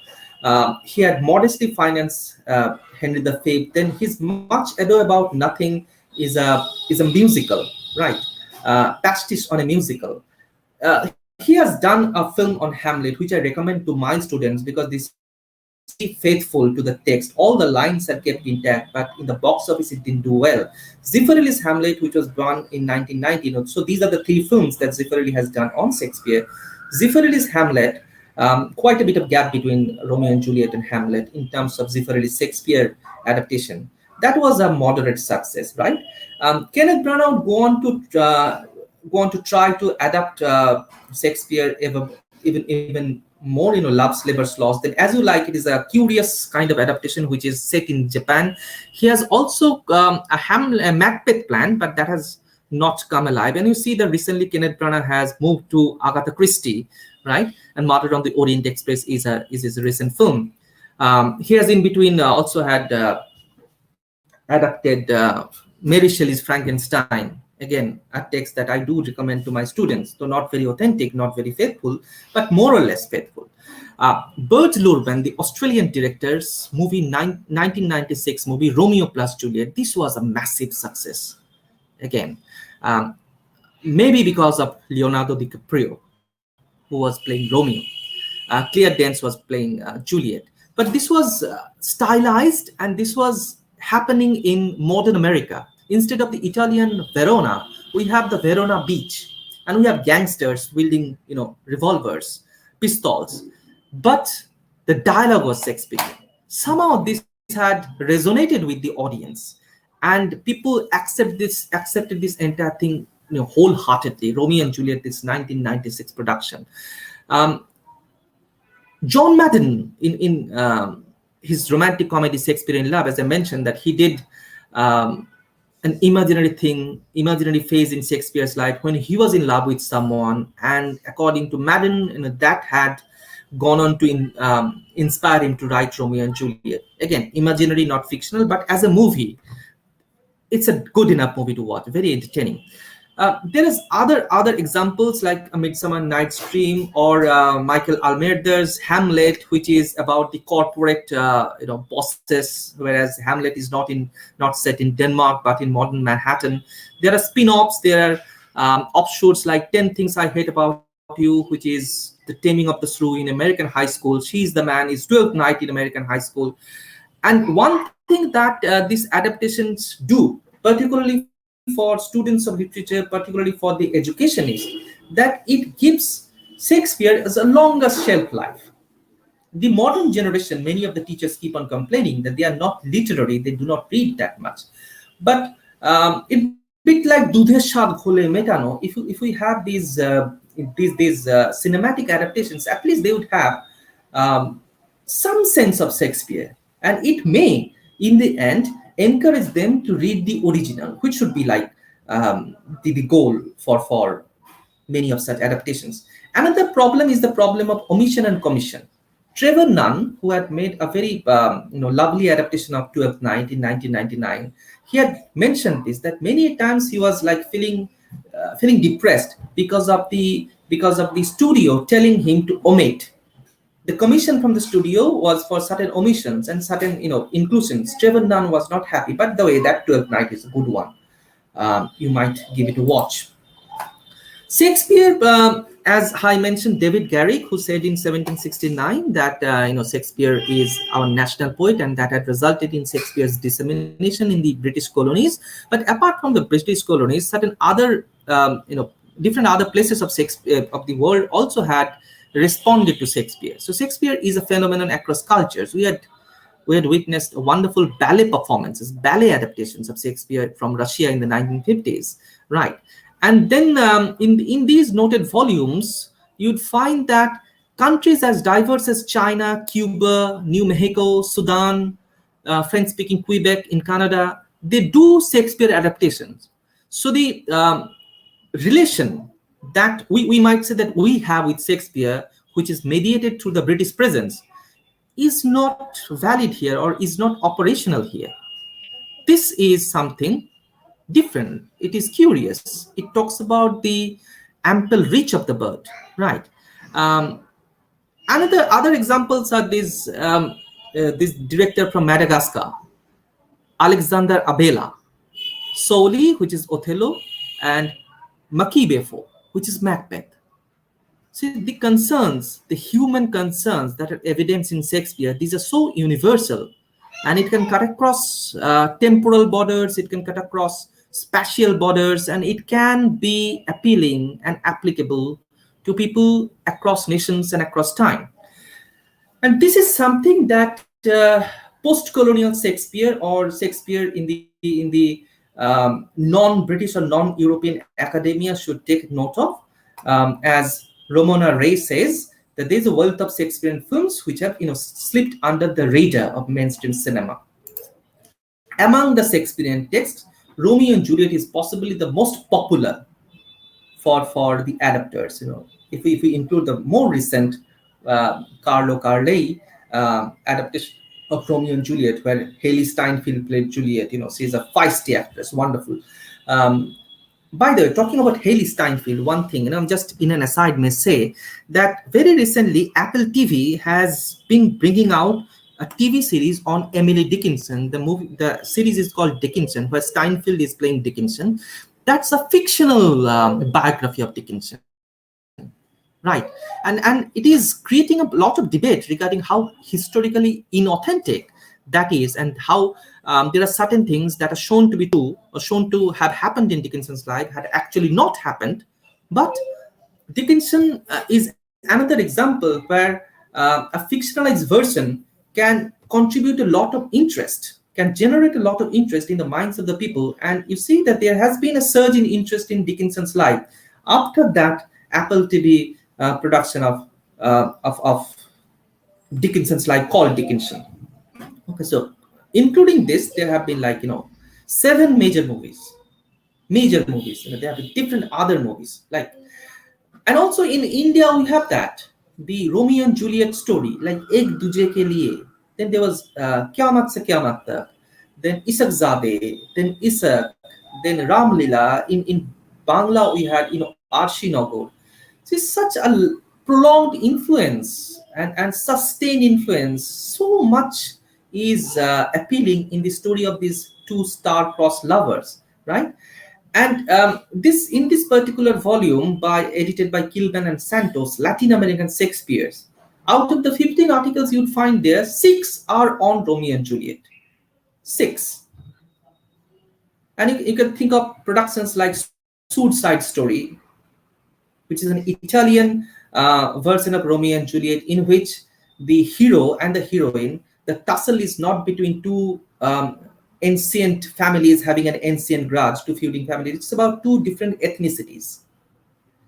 He had modestly financed Henry V. Then his Much Ado About Nothing is a musical, right? Pastiche on a musical. He has done a film on Hamlet, which I recommend to my students because this is very faithful to the text. All the lines are kept intact, but in the box office it didn't do well. Zeffirelli's Hamlet, which was done in 1919. So these are the three films that Zeffirelli has done on Shakespeare. Zeffirelli's Hamlet, quite a bit of gap between Romeo and Juliet and Hamlet in terms of Zeffirelli's Shakespeare adaptation. That was a moderate success, right? Kenneth Branagh would go on to try to adapt Shakespeare even more, Love's Labour's Lost. Then As You Like It is a curious kind of adaptation which is set in Japan. He has also a Macbeth plan, but that has not come alive. And you see that recently Kenneth Branagh has moved to Agatha Christie, right? And Murder on the Orient Express is his recent film. He has in between also had adapted Mary Shelley's Frankenstein. Again, a text that I do recommend to my students, though not very authentic, not very faithful, but more or less faithful. Bert Lurban, the Australian director's 1996 movie Romeo plus Juliet, this was a massive success. Again, maybe because of Leonardo DiCaprio, who was playing Romeo. Claire Danes was playing Juliet. But this was stylized, and this was happening in modern America. Instead of the Italian Verona, we have the Verona beach, and we have gangsters wielding, revolvers, pistols. But the dialogue was Shakespearean. Somehow this had resonated with the audience, and people accepted this entire thing, wholeheartedly. Romeo and Juliet, this 1996 production. John Madden, in his romantic comedy Shakespearean Love, as I mentioned, that he did an imaginary phase in Shakespeare's life when he was in love with someone, and according to Madden, that had gone on to inspire him to write Romeo and Juliet. Again, imaginary, not fictional, but as a movie, it's a good enough movie to watch, very entertaining. There is other examples like A Midsummer Night's Dream or Michael Almerder's Hamlet, which is about the corporate bosses, whereas Hamlet is not set in Denmark but in modern Manhattan. There are spin-offs, there are offshoots like 10 Things I Hate About You, which is the taming of the shrew in American high school. She's the Man is 12th Night in American high school. And one thing that these adaptations do, particularly for students of literature, particularly for the educationists, that it gives Shakespeare as a longer shelf life. The modern generation, many of the teachers keep on complaining that they are not literary, they do not read that much. But it becomes bit like dudher স্বাদ ঘোলে মেটানো. If we have these cinematic adaptations, at least they would have um, some sense of Shakespeare, and it may in the end encourage them to read the original, which should be like the goal for many of such adaptations. Another problem is the problem of omission and commission. Trevor Nunn, who had made a very lovely adaptation of Twelfth Night in 1999, he had mentioned this, that many times he was like feeling depressed because of the studio telling him to omit. The commission from the studio was for certain omissions and certain inclusions. Trevor Nunn was not happy, but the way that Twelfth Night is a good one. You might give it a watch. Shakespeare, as I mentioned, David Garrick, who said in 1769 that Shakespeare is our national poet, and that had resulted in Shakespeare's dissemination in the British colonies. But apart from the British colonies, certain other different other places of Shakespeare of the world also had responded to Shakespeare. So Shakespeare is a phenomenon across cultures. We had witnessed wonderful ballet performances, ballet adaptations of Shakespeare from Russia in the 1950s, right? And then in these noted volumes, you'd find that countries as diverse as China, Cuba, New Mexico, Sudan, French-speaking Quebec in Canada, they do Shakespeare adaptations. So the relation that we might say that we have with Shakespeare, which is mediated through the British presence, is not valid here or is not operational here. This is something different. It is curious. It talks about the ample reach of the bird, right? Um, other examples are this director from Madagascar, Alexander Abela, Soli, which is Othello, and Makibefo, which is Macbeth. See, the concerns, the human concerns that are evidenced in Shakespeare, these are so universal, and it can cut across temporal borders, it can cut across spatial borders, and it can be appealing and applicable to people across nations and across time. And this is something that post-colonial Shakespeare, or Shakespeare in the non-British or non-European academia, should take note of, as Ramona Ray says, that there's a wealth of Shakespearean films which have slipped under the radar of mainstream cinema. Among the Shakespearean texts, Romeo and Juliet is possibly the most popular for the adapters. If we include the more recent Carlo Carlei adaptation of Romeo and Juliet, where Haley Steinfeld played Juliet. She's a feisty actress, wonderful. By the way, talking about Haley Steinfeld, one thing, just in an aside may say that very recently Apple TV has been bringing out a TV series on Emily Dickinson. The series is called Dickinson, where Steinfeld is playing Dickinson. That's a fictional biography of Dickinson, right? And it is creating a lot of debate regarding how historically inauthentic that is, and how there are certain things that are shown to be true or shown to have happened in Dickinson's life had actually not happened. But Dickinson is another example where a fictionalized version can contribute a lot of interest, can generate a lot of interest in the minds of the people. And you see that there has been a surge in interest in Dickinson's life after that Apple TV production of Dickinson's life called Dickinson. Okay, so including this, there have been 7 major movies. There have been different other movies, and also in India we have that the Romeo and Juliet story, like Ek Duje Ke Liye. Then there was Kyamat Se Kyamat Tak. Then Isak Zabe. Then Isak. Then Ram Lila. In Bangla we had Arshi Nagar. So it's such a prolonged influence and sustained influence. So much is appealing in the story of these two star-crossed lovers, right? And in this particular volume, edited by Kilban and Santos, Latin American Shakespeare's, out of the 15 articles you'd find there, 6 are on Romeo and Juliet. 6. And you can think of productions like Suicide Story, which is an Italian version of Romeo and Juliet, in which the hero and the heroine, the tussle is not between two ancient families having an ancient grudge to feuding families. It's about two different ethnicities.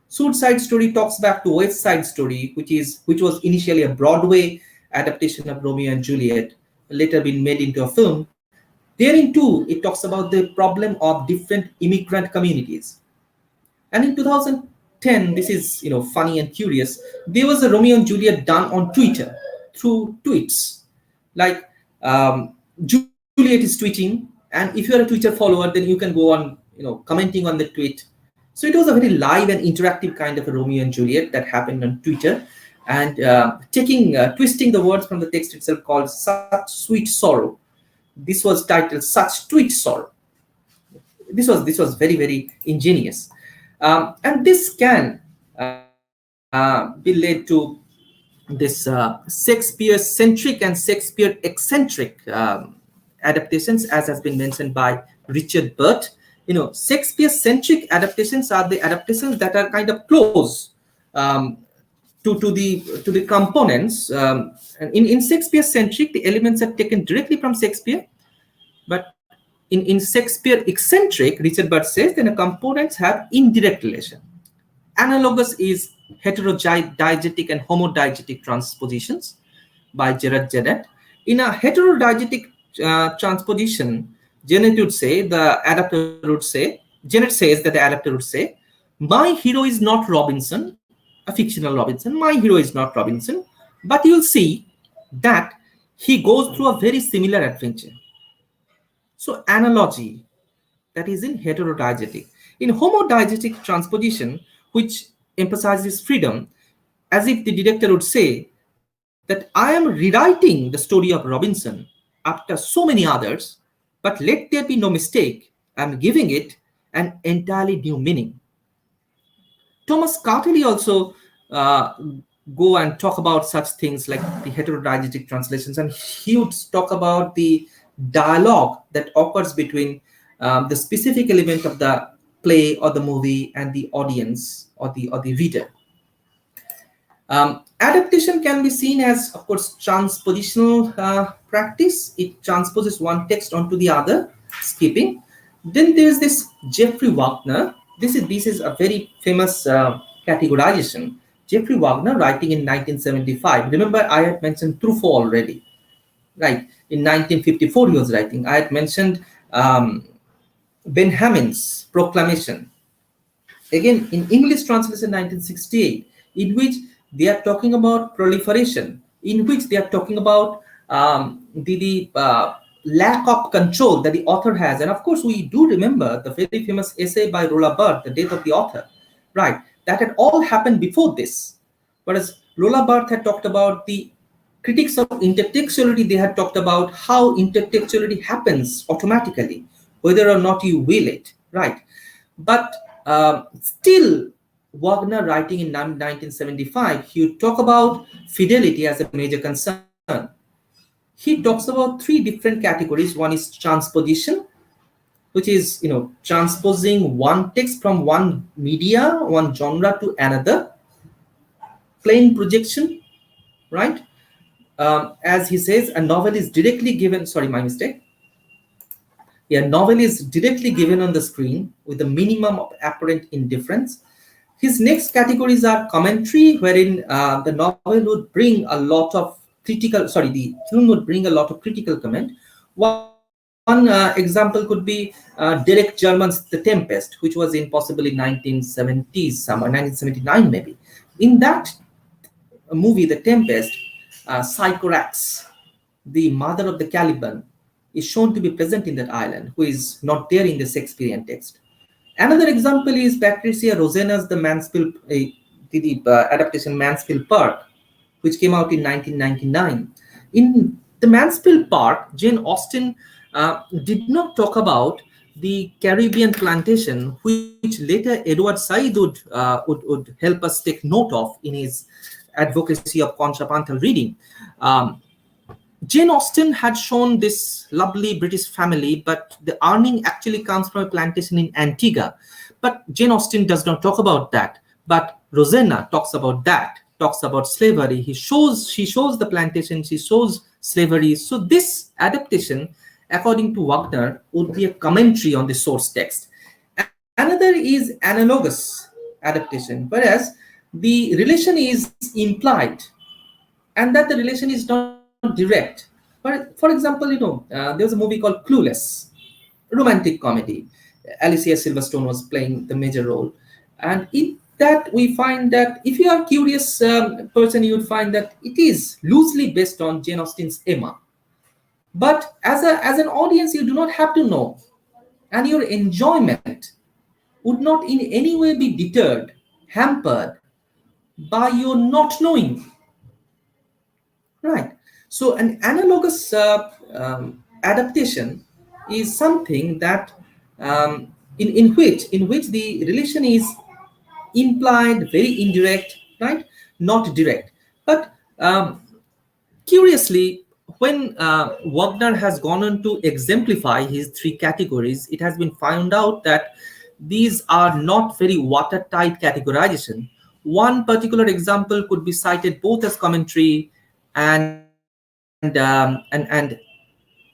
Suicide Story talks back to West Side Story, which was initially a Broadway adaptation of Romeo and Juliet, later been made into a film. Therein too, it talks about the problem of different immigrant communities. And in 2010, this is funny and curious. There was a Romeo and Juliet done on Twitter through tweets. Like Juliet is tweeting, and if you are a Twitter follower, then you can go on commenting on the tweet. So it was a very live and interactive kind of a Romeo and Juliet that happened on Twitter, and twisting the words from the text itself, called "Such Sweet Sorrow." This was titled "Such Sweet Sorrow." This was very, very ingenious, and this can be led to this Shakespeare-centric and Shakespeare-eccentric adaptations, as has been mentioned by Richard Burt. Shakespeare-centric adaptations are the adaptations that are kind of close to the components. And in Shakespeare-centric, the elements are taken directly from Shakespeare, but in Shakespeare-eccentric, Richard Burt says, then the components have indirect relation. Analogous is heterodiegetic and homodiegetic transpositions by Gerard Jennett. In a heterodiegetic transposition, Jennett says that the adapter would say, my hero is not Robinson, a fictional Robinson. My hero is not Robinson, but you'll see that he goes through a very similar adventure. So analogy, that is in heterodiegetic. In homodiegetic transposition, which emphasizes freedom, as if the director would say that I am rewriting the story of Robinson after so many others, but let there be no mistake, I'm giving it an entirely new meaning. Thomas Cartelli also go and talk about such things like the heterodiegetic translations, and he would talk about the dialogue that occurs between the specific element of the play or the movie and the audience or the reader. Adaptation can be seen as, of course, transpositional practice. It transposes one text onto the other, skipping. Then there's this Jeffrey Wagner. This is a very famous categorization. Jeffrey Wagner, writing in 1975. Remember, I had mentioned Truffaut already, right? In 1954, he was writing. I had mentioned Benjamin's Proclamation. Again, in English translation, 1968, in which they are talking about proliferation, in which they are talking about the lack of control that the author has. And of course, we do remember the very famous essay by Rolla Barthes, The Death of the Author, right? That had all happened before this. Whereas Rolla Barthes had talked about the critics of intertextuality. They had talked about how intertextuality happens automatically, whether or not you will it, right? But still, Wagner, writing in 1975, he would talk about fidelity as a major concern. He talks about three different categories. One is transposition, which is transposing one text from one media, one genre to another. Plain projection, right? As he says, a novel is directly given. Sorry, my mistake. A novel is directly given on the screen with a minimum of apparent indifference. His next categories are commentary, wherein the novel would bring a lot of the film would bring a lot of critical comment. One example could be Derek Jarman's The Tempest, which was in possibly 1970s, somewhere 1979 maybe. In that movie, The Tempest, Sycorax, the mother of the Caliban, is shown to be present in that island, who is not there in the Shakespearean text. Another example is Patricia Rosena's The Mansfield, the adaptation Mansfield Park, which came out in 1999. In The Mansfield Park, Jane Austen did not talk about the Caribbean plantation, which later Edward Said would help us take note of in his advocacy of contrapuntal reading. Jane Austen had shown this lovely British family, but the earning actually comes from a plantation in Antigua. But Jane Austen does not talk about that. But Rosena talks about that, talks about slavery. She shows the plantation, she shows slavery. So this adaptation according to Wagner, would be a commentary on the source text. Another is analogous adaptation, whereas the relation is implied, and that the relation is not direct. For example, there was a movie called Clueless, romantic comedy. Alicia Silverstone was playing the major role, and in that we find that if you are a curious person, you would find that it is loosely based on Jane Austen's Emma. But as an audience, you do not have to know, and your enjoyment would not in any way be deterred, hampered by your not knowing. Right. So an analogous adaptation is something that in which the relation is implied, very indirect, right? Not direct. But curiously, when Wagner has gone on to exemplify his three categories, it has been found out that these are not very watertight categorization. One particular example could be cited both as commentary and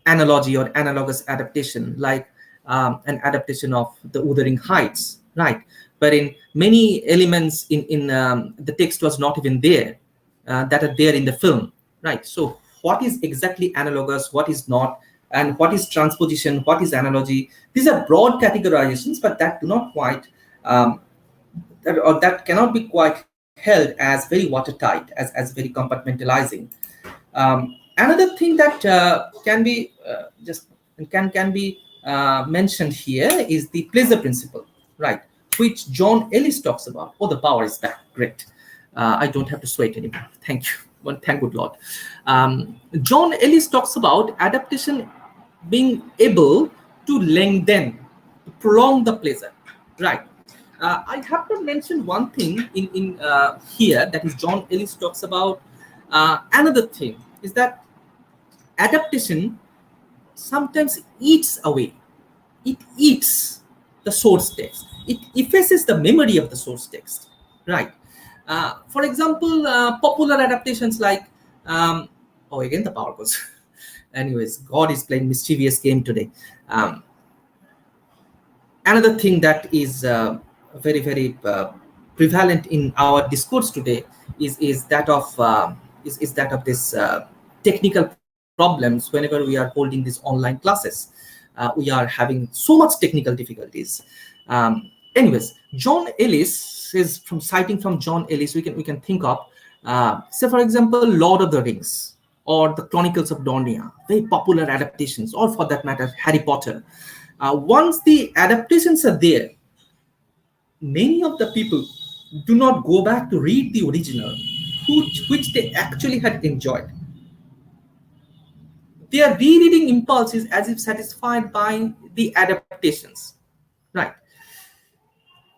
analogy or analogous adaptation, like an adaptation of the Wuthering Heights, right? Wherein many elements in the text was not even there, that are there in the film, right? So what is exactly analogous, what is not, and what is transposition, what is analogy? These are broad categorizations, but that do not quite that cannot be quite held as very watertight, as very compartmentalizing. Another thing that can be just can be mentioned here is the pleasure principle, right? Which John Ellis talks about. Oh, the power is back. Great. I don't have to sweat anymore. Thank you. Well, thank good Lord. John Ellis talks about adaptation being able to lengthen, to prolong the pleasure, right? I have to mention one thing in here, that is John Ellis talks about. Another thing is that adaptation sometimes eats away. It eats the source text. It effaces the memory of the source text, right? For example, popular adaptations like, oh, again the power goes. Anyways, God is playing mischievous game today. Another thing that is very prevalent in our discourse today is that of that of this technical problems. Whenever we are holding these online classes, we are having so much technical difficulties. Anyways, John Ellis is from citing from John Ellis. We can think of, say for example, Lord of the Rings or the Chronicles of Narnia, very popular adaptations, or for that matter, Harry Potter. Once the adaptations are there, many of the people do not go back to read the original, which they actually had enjoyed. Their rereading impulse is as if satisfied by the adaptations, right?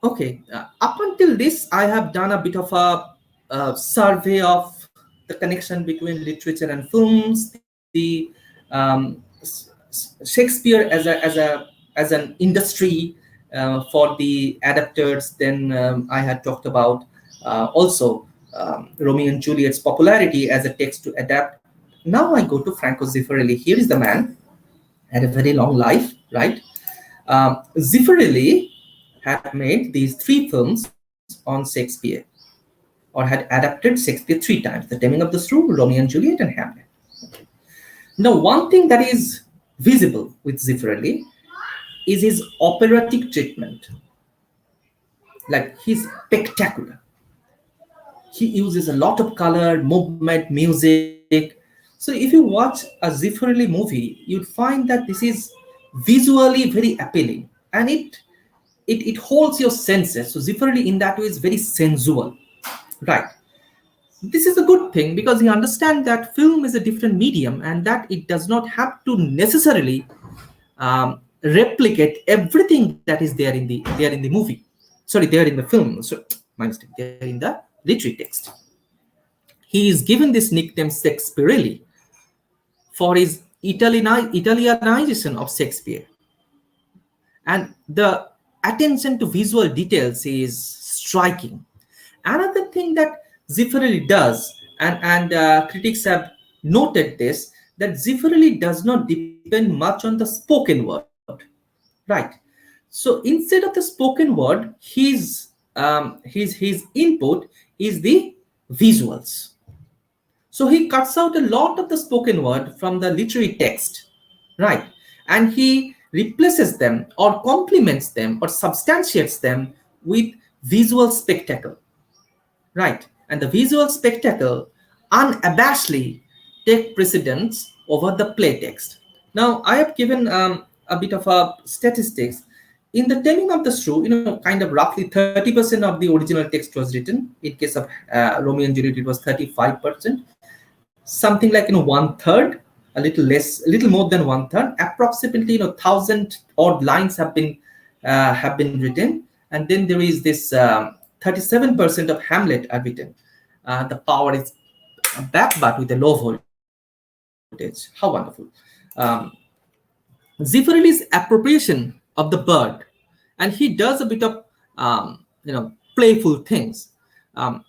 Okay, up until this, I have done a bit of a survey of the connection between literature and films, the Shakespeare as an industry for the adapters. Then I had talked about also Romeo and Juliet's popularity as a text to adapt. Now I go to Franco Zeffirelli. Here is the man, had a very long life, right? Zeffirelli had made these three films on Shakespeare, or had adapted Shakespeare three times: The Taming of the Shrew, Romeo and Juliet, and Hamlet. Now, one thing that is visible with Zeffirelli is his operatic treatment. Like, he's spectacular. He uses a lot of color, movement, music. So if you watch a Zeffirelli movie, you'd find that this is visually very appealing, and it holds your senses. So Zeffirelli in that way is very sensual, right? This is a good thing because he understands that film is a different medium, and that it does not have to necessarily replicate everything that is there in the movie. Sorry, there in the film. So my mistake. There in the literary text. He is given this nickname Shakespirelli for his Italianization of Shakespeare, and the attention to visual details is striking. Another thing that Zeffirelli does, and critics have noted this, that Zeffirelli does not depend much on the spoken word, right? So instead of the spoken word, his input is the visuals. So he cuts out a lot of the spoken word from the literary text, right? And he replaces them or complements them or substantiates them with visual spectacle, right? And the visual spectacle unabashedly take precedence over the play text. Now, I have given a bit of a statistics. In the Taming of the Shrew, kind of roughly 30% of the original text was written. In case of Romeo and Juliet, it was 35%. Something like one third, a little less, a little more than one third, approximately 1,000 odd lines have been written, and then there is this 37% of Hamlet are written. The power is backed but with a low voltage. How wonderful! Um, Zeffirelli's appropriation of the bird, and he does a bit of playful things. Um,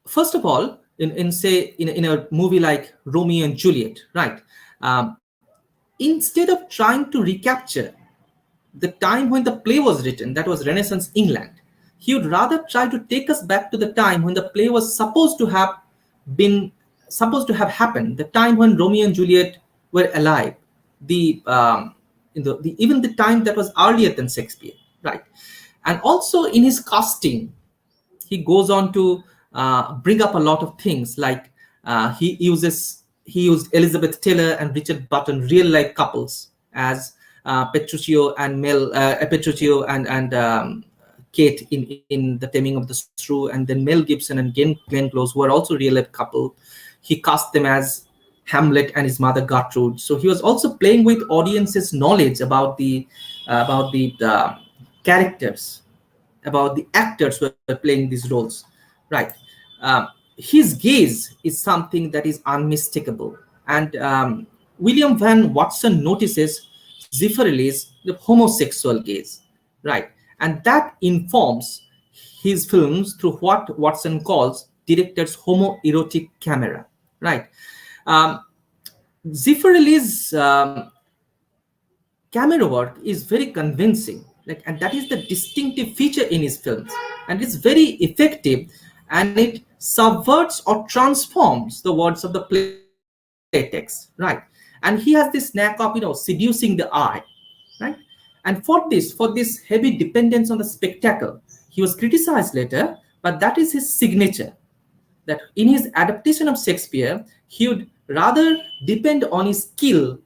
First of all, in say in a movie like Romeo and Juliet, right? Instead of trying to recapture the time when the play was written, that was Renaissance England, he would rather try to take us back to the time when the play was been supposed to have happened, the time when Romeo and Juliet were alive, the even the time that was earlier than Shakespeare, right? And also in his casting, he goes on to bring up a lot of things like he used Elizabeth Taylor and Richard Burton real life couples as Petruchio and Kate in the Taming of the Shrew, and then Mel Gibson and Glenn Close, who are also real life couple. He cast them as Hamlet and his mother Gertrude. So he was also playing with audiences' knowledge about the characters, about the actors who are playing these roles, right? His gaze is something that is unmistakable, and William Van Watson notices Zeffirelli's the homosexual gaze, right? And that informs his films through what Watson calls director's homoerotic camera, right? Um, Zeffirelli's camera work is very convincing, like, and that is the distinctive feature in his films, and it's very effective, and it subverts or transforms the words of the play text, right? And he has this knack of seducing the eye, right? And for this heavy dependence on the spectacle, he was criticized later, but that is his signature, that in his adaptation of Shakespeare, he would rather depend on his skill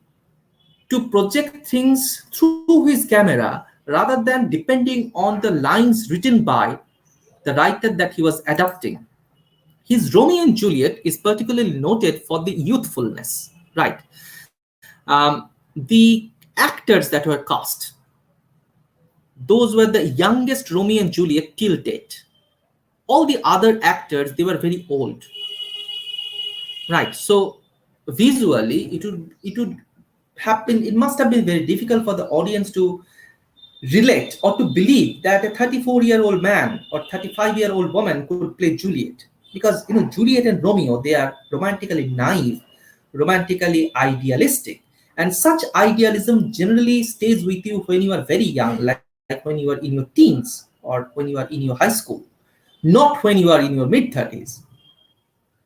to project things through his camera rather than depending on the lines written by the writer that he was adapting. His Romeo and Juliet is particularly noted for the youthfulness, right? The actors that were cast, those were the youngest Romeo and Juliet till date. All the other actors, they were very old, right? So visually, it would happen. It must have been very difficult for the audience to relate or to believe that a 34-year-old man or 35-year-old woman could play Juliet, because Juliet and Romeo, they are romantically naive, romantically idealistic, and such idealism generally stays with you when you are very young, like when you are in your teens or when you are in your high school, not when you are in your mid 30s.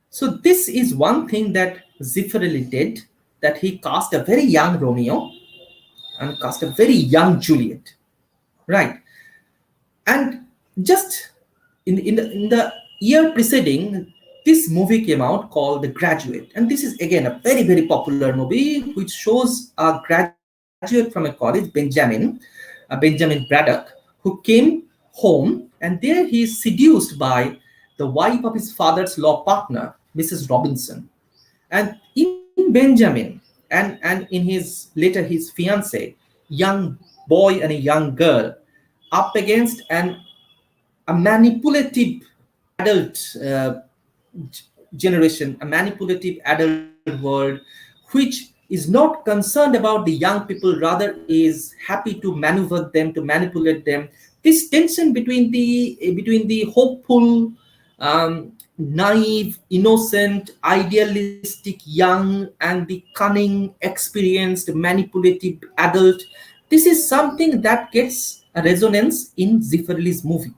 So this is one thing that Zeffirelli did, that he cast a very young Romeo and cast a very young Juliet, right? And just in the year preceding, this movie came out called The Graduate, and this is again a very very popular movie which shows a graduate from a college, Benjamin Braddock, who came home, and there he is seduced by the wife of his father's law partner, Mrs. Robinson. And in Benjamin and in his fiance, young boy and a young girl, up against a manipulative adult generation, a manipulative adult world, which is not concerned about the young people, rather is happy to maneuver them, to manipulate them. This tension between the hopeful, naive, innocent, idealistic, young, and the cunning, experienced, manipulative adult. This is something that gets a resonance in Zeffirelli's movie.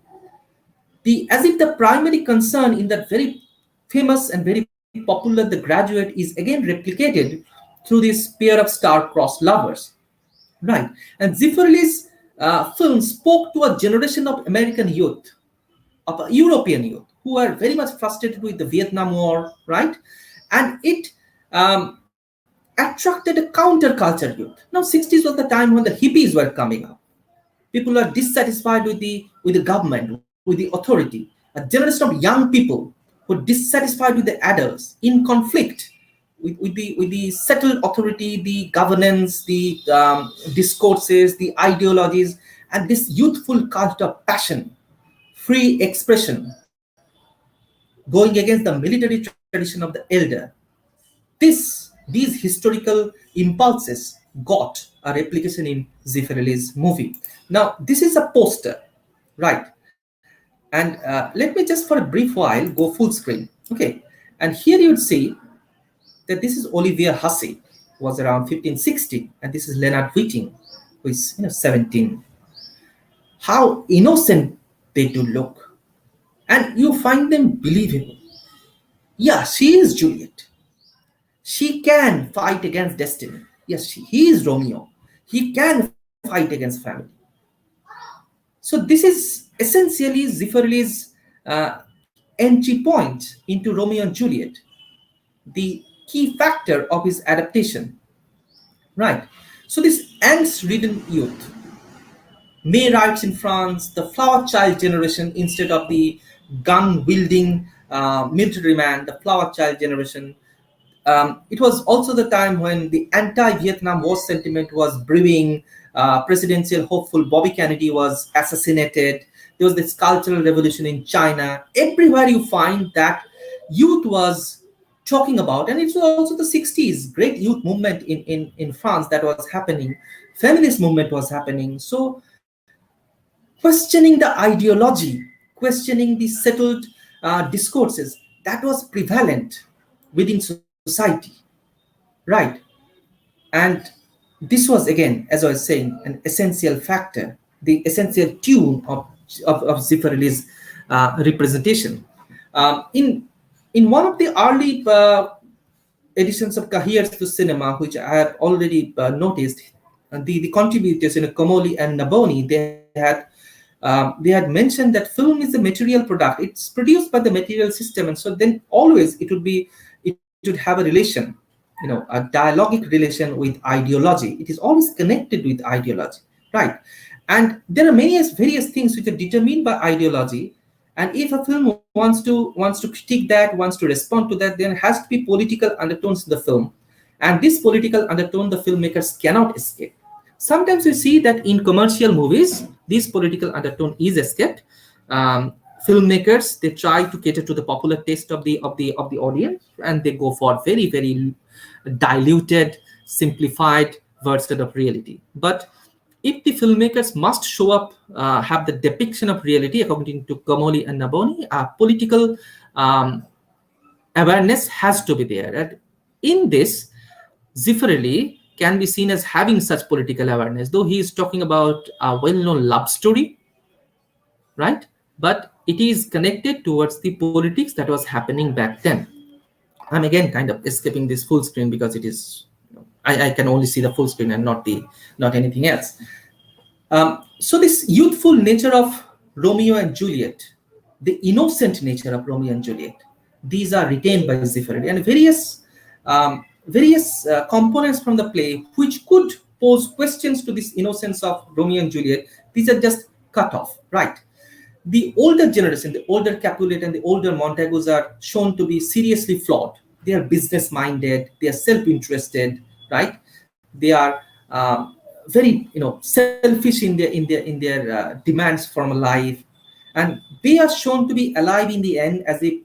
As if the primary concern in that very famous and very popular The Graduate is again replicated through this pair of star-crossed lovers. Right. And Zeffirelli's film spoke to a generation of American youth, of European youth, who are very much frustrated with the Vietnam War, right? And it attracted a counterculture youth. Now, 60s was the time when the hippies were coming up. People are dissatisfied with the government, with the authority. A generation of young people who are dissatisfied with the adults, in conflict with the settled authority, the governance, the discourses, the ideologies, and this youthful cult of passion, free expression, going against the military tradition of the elder. These historical impulses got a replication in Zeffirelli's movie. Now, this is a poster, right? And let me just for a brief while go full screen. Okay, and here you would see that this is Olivier Hussey, who was around 1560, and this is Leonard Whiting, who is 17. How innocent they do look, and you find them believable. Yeah, she is Juliet. She can fight against destiny. Yes, he is Romeo. He can fight against family. So this is essentially Zeffirelli's entry point into Romeo and Juliet, the key factor of his adaptation. Right. So this angst-ridden youth, May writes in France, the flower child generation instead of the gun-wielding military man, the flower child generation. It was also the time when the anti-Vietnam War sentiment was brewing. Presidential hopeful Bobby Kennedy was assassinated. There was this cultural revolution in China. Everywhere you find that youth was talking about, and it was also the 60s, great youth movement in France that was happening. Feminist movement was happening. So questioning the ideology, questioning the settled discourses that was prevalent within society, right? And this was again, as I was saying, an essential factor, the essential tune of Zeffirelli's representation. In one of the early editions of Cahiers to Cinema, which I have already noticed, the contributors in Comolli and Naboni, they had mentioned that film is a material product. It's produced by the material system, and so then always it would have a relation, a dialogic relation with ideology. It is always connected with ideology, right? And there are various things which are determined by ideology. And if a film wants to critique that, wants to respond to that, there has to be political undertones in the film, and this political undertone the filmmakers cannot escape. Sometimes we see that in commercial movies, this political undertone is escaped. Filmmakers, they try to cater to the popular taste of the audience, and they go for very diluted, simplified version of reality. But if the filmmakers must show up, have the depiction of reality according to Comolli and Naboni, political awareness has to be there. And in this, Zeffirelli can be seen as having such political awareness, though he is talking about a well-known love story, right? But it is connected towards the politics that was happening back then. I'm again kind of escaping this full screen because it is, I can only see the full screen and not anything else. So this youthful nature of Romeo and Juliet, the innocent nature of Romeo and Juliet, these are retained by Zeffirelli, and various components from the play which could pose questions to this innocence of Romeo and Juliet. These are just cut off, right? The older generation, the older Capulet and the older Montagus are shown to be seriously flawed. They are business minded, they are self-interested, right? They are very selfish in their demands from life, and they are shown to be alive in the end, as if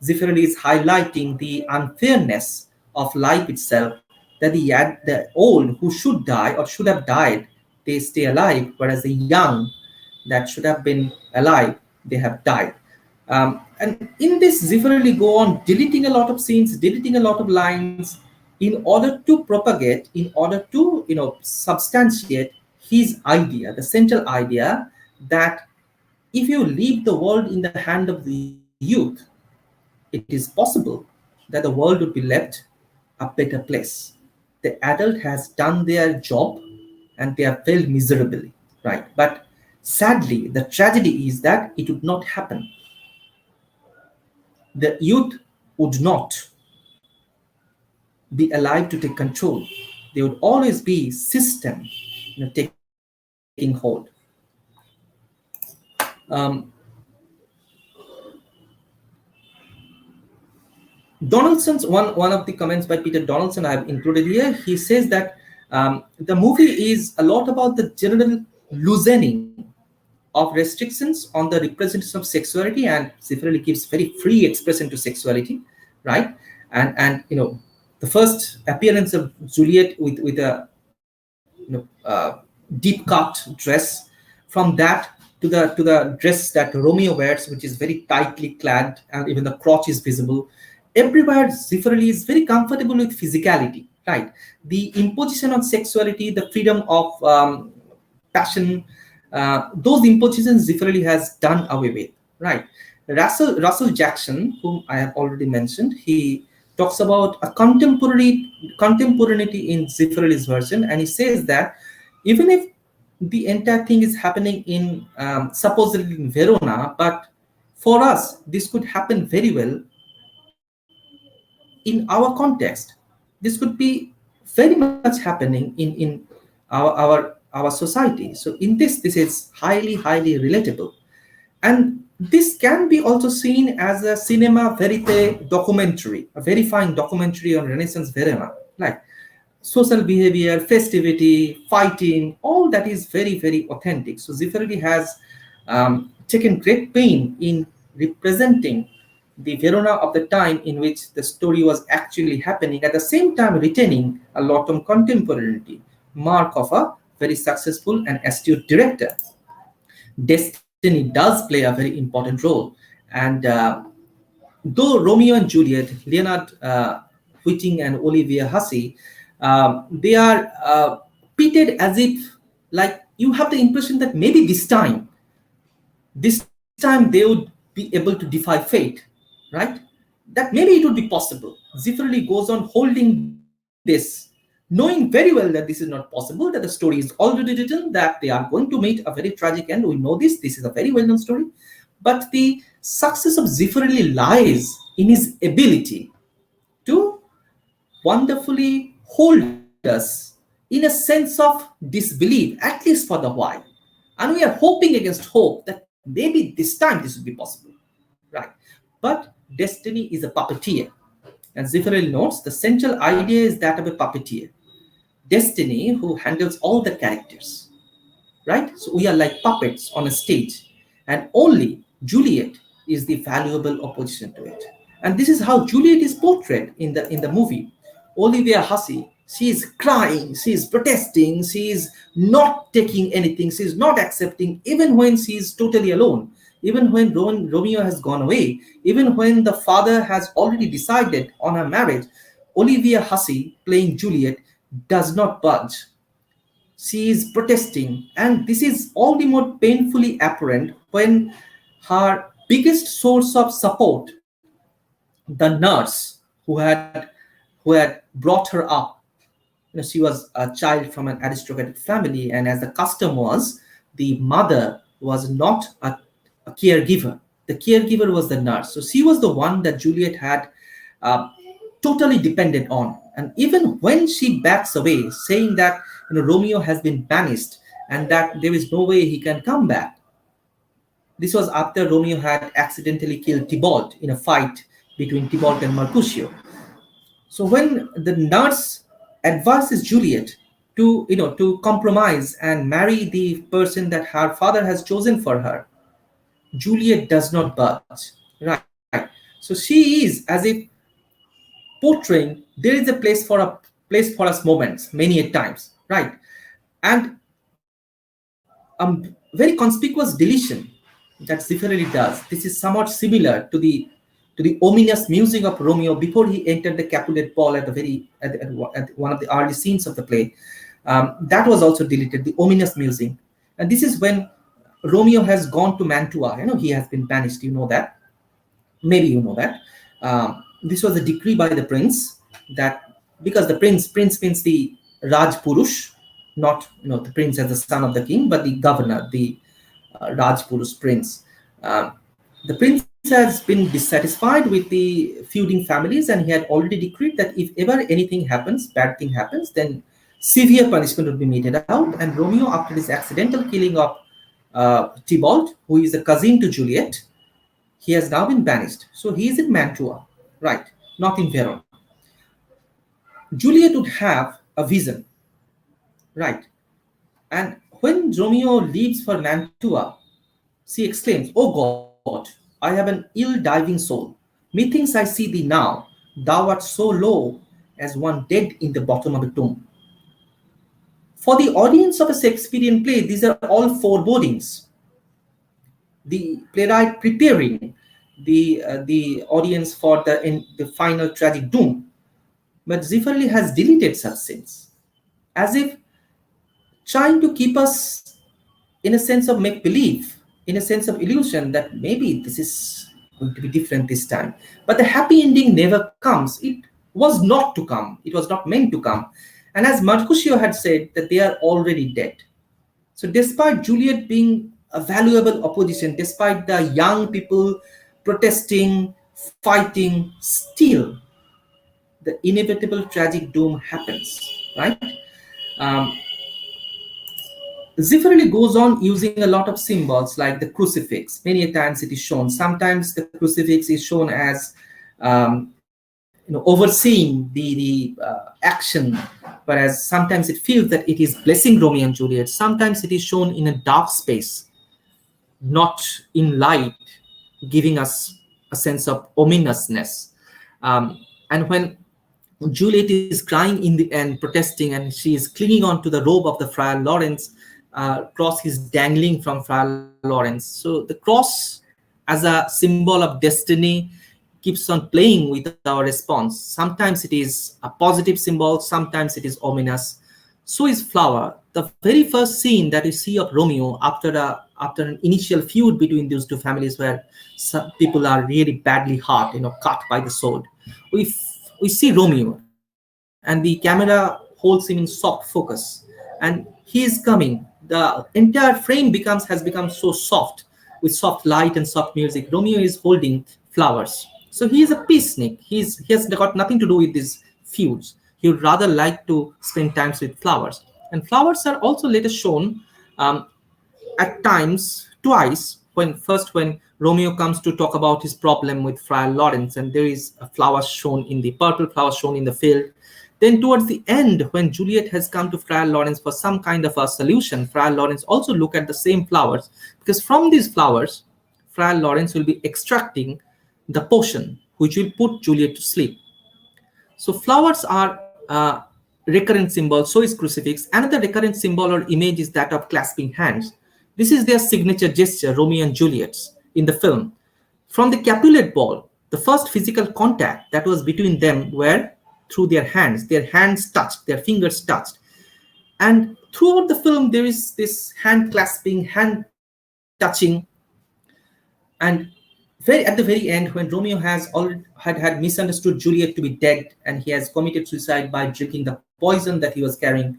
Zeffirelli is highlighting the unfairness of life itself, that the old who should die or should have died, they stay alive, whereas the young that should have been alive, they have died. And in this, Zeffirelli go on deleting a lot of scenes, deleting a lot of lines, in order to propagate, in order to substantiate his idea, the central idea that if you leave the world in the hand of the youth, it is possible that the world would be left a better place. The adult has done their job and they have failed miserably, right? But sadly, the tragedy is that it would not happen. The youth would not be alive to take control. There would always be system, taking hold. Um, Donaldson's one of the comments by Peter Donaldson I have included here. He says that the movie is a lot about the general loosening of restrictions on the representation of sexuality, and Zeffirelli gives very free expression to sexuality, right? And the first appearance of Juliet with a deep cut dress, from that to the dress that Romeo wears, which is very tightly clad, and even the crotch is visible. Everywhere Zeffirelli is very comfortable with physicality, right? The imposition on sexuality, the freedom of passion, those impositions Zeffirelli has done away with, right? Russell Jackson, whom I have already mentioned, he talks about a contemporaneity in Zeffirelli's version, and he says that even if the entire thing is happening in supposedly in Verona, but for us this could happen very well in our context. This could be very much happening in our society. So in this is highly relatable, and this can be also seen as a cinema verite documentary, a verifying documentary on Renaissance Verona, like social behavior, festivity, fighting, all that is very authentic. So Zeffirelli has taken great pain in representing the Verona of the time in which the story was actually happening, at the same time retaining a lot of contemporaneity, mark of a very successful and astute director. Destiny does play a very important role, and though Romeo and Juliet, Leonard Whiting and Olivia Hussey, they are treated as if, like, you have the impression that maybe this time they would be able to defy fate, right? That maybe it would be possible. Zeffirelli goes on holding this, knowing very well that this is not possible, that the story is already written, that they are going to meet a very tragic end. We know this is a very well-known story. But the success of Zeffirelli lies in his ability to wonderfully hold us in a sense of disbelief, at least for the while. And we are hoping against hope that maybe this time this will be possible. Right. But destiny is a puppeteer. And Zeffirelli notes the central idea is that of a puppeteer. Destiny who handles all the characters. Right? So we are like puppets on a stage. And only Juliet is the valuable opposition to it. And this is how Juliet is portrayed in the movie. Olivia Hussey, she is crying, she is protesting, she is not taking anything, she is not accepting, even when she is totally alone, even when Romeo has gone away, even when the father has already decided on her marriage. Olivia Hussey, playing Juliet, does not budge. She is protesting, and this is all the more painfully apparent when her biggest source of support, the nurse who had brought her up, she was a child from an aristocratic family, and as the custom was, the mother was not a caregiver. The caregiver was the nurse. So she was the one that Juliet had uh, totally depended on. And even when she backs away, saying that Romeo has been banished and that there is no way he can come back, this was after Romeo had accidentally killed Tybalt in a fight between Tybalt and Mercutio. So when the nurse advises Juliet to compromise and marry the person that her father has chosen for her, Juliet does not budge. Right. So she is as if portraying there is a place for us moments many a times, right? And very conspicuous deletion that Zeffirelli does. This is somewhat similar to the ominous music of Romeo before he entered the Capulet ball at the at one of the early scenes of the play. That was also deleted. The ominous music, and this is when Romeo has gone to Mantua. He has been banished. You know that. Maybe you know that. This was a decree by the prince that because the prince means the Raj Purush, not the prince as the son of the king, but the governor, the Raj Purush prince. Um, the prince has been dissatisfied with the feuding families, and he had already decreed that if ever anything happens, bad thing happens, then severe punishment would be meted out. And Romeo, after his accidental killing of Tybalt, who is a cousin to Juliet, he has now been banished. So he is in Mantua, right, not in Verona. Juliet would have a vision, right? And when Romeo leaves for Mantua, she exclaims, "O God, I have an ill diving soul. Methinks I see thee now. Thou art so low as one dead in the bottom of a tomb." For the audience of a Shakespearean play, these are all forebodings. The playwright preparing the audience for the final tragic doom. But Zeffirelli has deleted such scenes, as if trying to keep us in a sense of make believe, in a sense of illusion that maybe this is going to be different this time. But the happy ending never comes. It was not to come, it was not meant to come. And as Mercutio had said, that they are already dead. So, despite Juliet being a valuable opposition, despite the young people protesting, fighting, still the inevitable tragic doom happens, right? Um, Zeffirelli goes on using a lot of symbols like the crucifix. Many a times it is shown. Sometimes the crucifix is shown as overseeing the action, whereas sometimes it feels that it is blessing Romeo and Juliet. Sometimes it is shown in a dark space, not in light, giving us a sense of ominousness. And when Juliet is crying in the end, protesting, and she is clinging on to the robe of the Friar Lawrence. Cross is dangling from Friar Lawrence. So the cross, as a symbol of destiny, keeps on playing with our response. Sometimes it is a positive symbol, sometimes it is ominous. So is flower. The very first scene that we see of Romeo after an initial feud between those two families, where some people are really badly hurt, cut by the sword. We see Romeo, and the camera holds him in soft focus, and he is coming. The entire frame has become so soft, with soft light and soft music. Romeo is holding flowers. So he is a peacenik. He has got nothing to do with these feuds. He would rather like to spend times with flowers. And flowers are also later shown at times twice. When Romeo comes to talk about his problem with Friar Lawrence, and there is a flower shown in the purple flower shown in the field. Then towards the end, when Juliet has come to Friar Lawrence for some kind of a solution, Friar Lawrence also look at the same flowers, because from these flowers, Friar Lawrence will be extracting the potion which will put Juliet to sleep. So flowers are recurrent symbol. So is crucifix. Another recurrent symbol or image is that of clasping hands. This is their signature gesture, Romeo and Juliet's, in the film. From the Capulet ball, the first physical contact that was between them were through their hands. Their hands touched, their fingers touched. And throughout the film, there is this hand clasping, hand touching. And at the very end, when Romeo had misunderstood Juliet to be dead, and he has committed suicide by drinking the poison that he was carrying,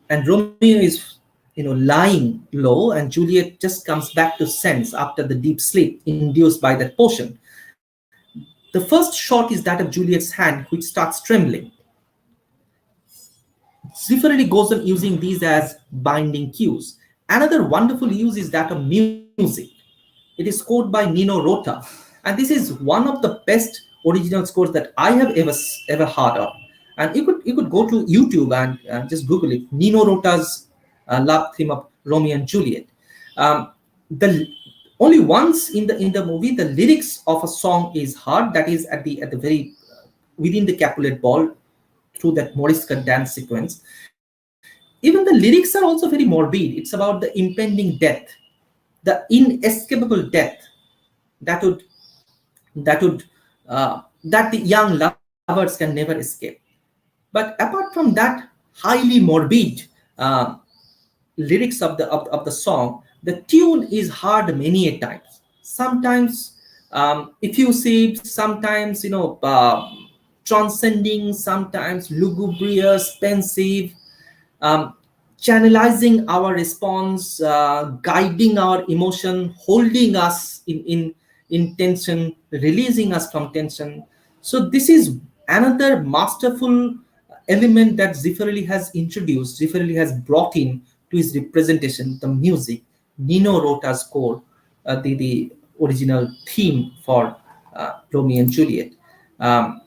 and Romeo is lying low, and Juliet just comes back to sense after the deep sleep induced by that potion. The first shot is that of Juliet's hand, which starts trembling. Zeffirelli goes on using these as binding cues. Another wonderful use is that of music. It is scored by Nino Rota, and this is one of the best original scores that I have ever heard of. And you could go to YouTube and just Google it. Nino Rota's love theme of Romeo and Juliet. The only once in the movie the lyrics of a song is heard, that is at the very within the Capulet ball, through that Morisca dance sequence. Even the lyrics are also very morbid. It's about the impending death. the inescapable death that would that would that the young lovers can never escape. But apart from that highly morbid uh, lyrics of the song, the tune is hard many a times. Sometimes effusive, sometimes transcending, sometimes lugubrious, pensive, um, channelizing our response, guiding our emotion, holding us in tension, releasing us from tension. So this is another masterful element that Zeffirelli has introduced, Zeffirelli has brought in to his representation, the music. Nino Rota's score, the original theme for Romeo and Juliet. Um,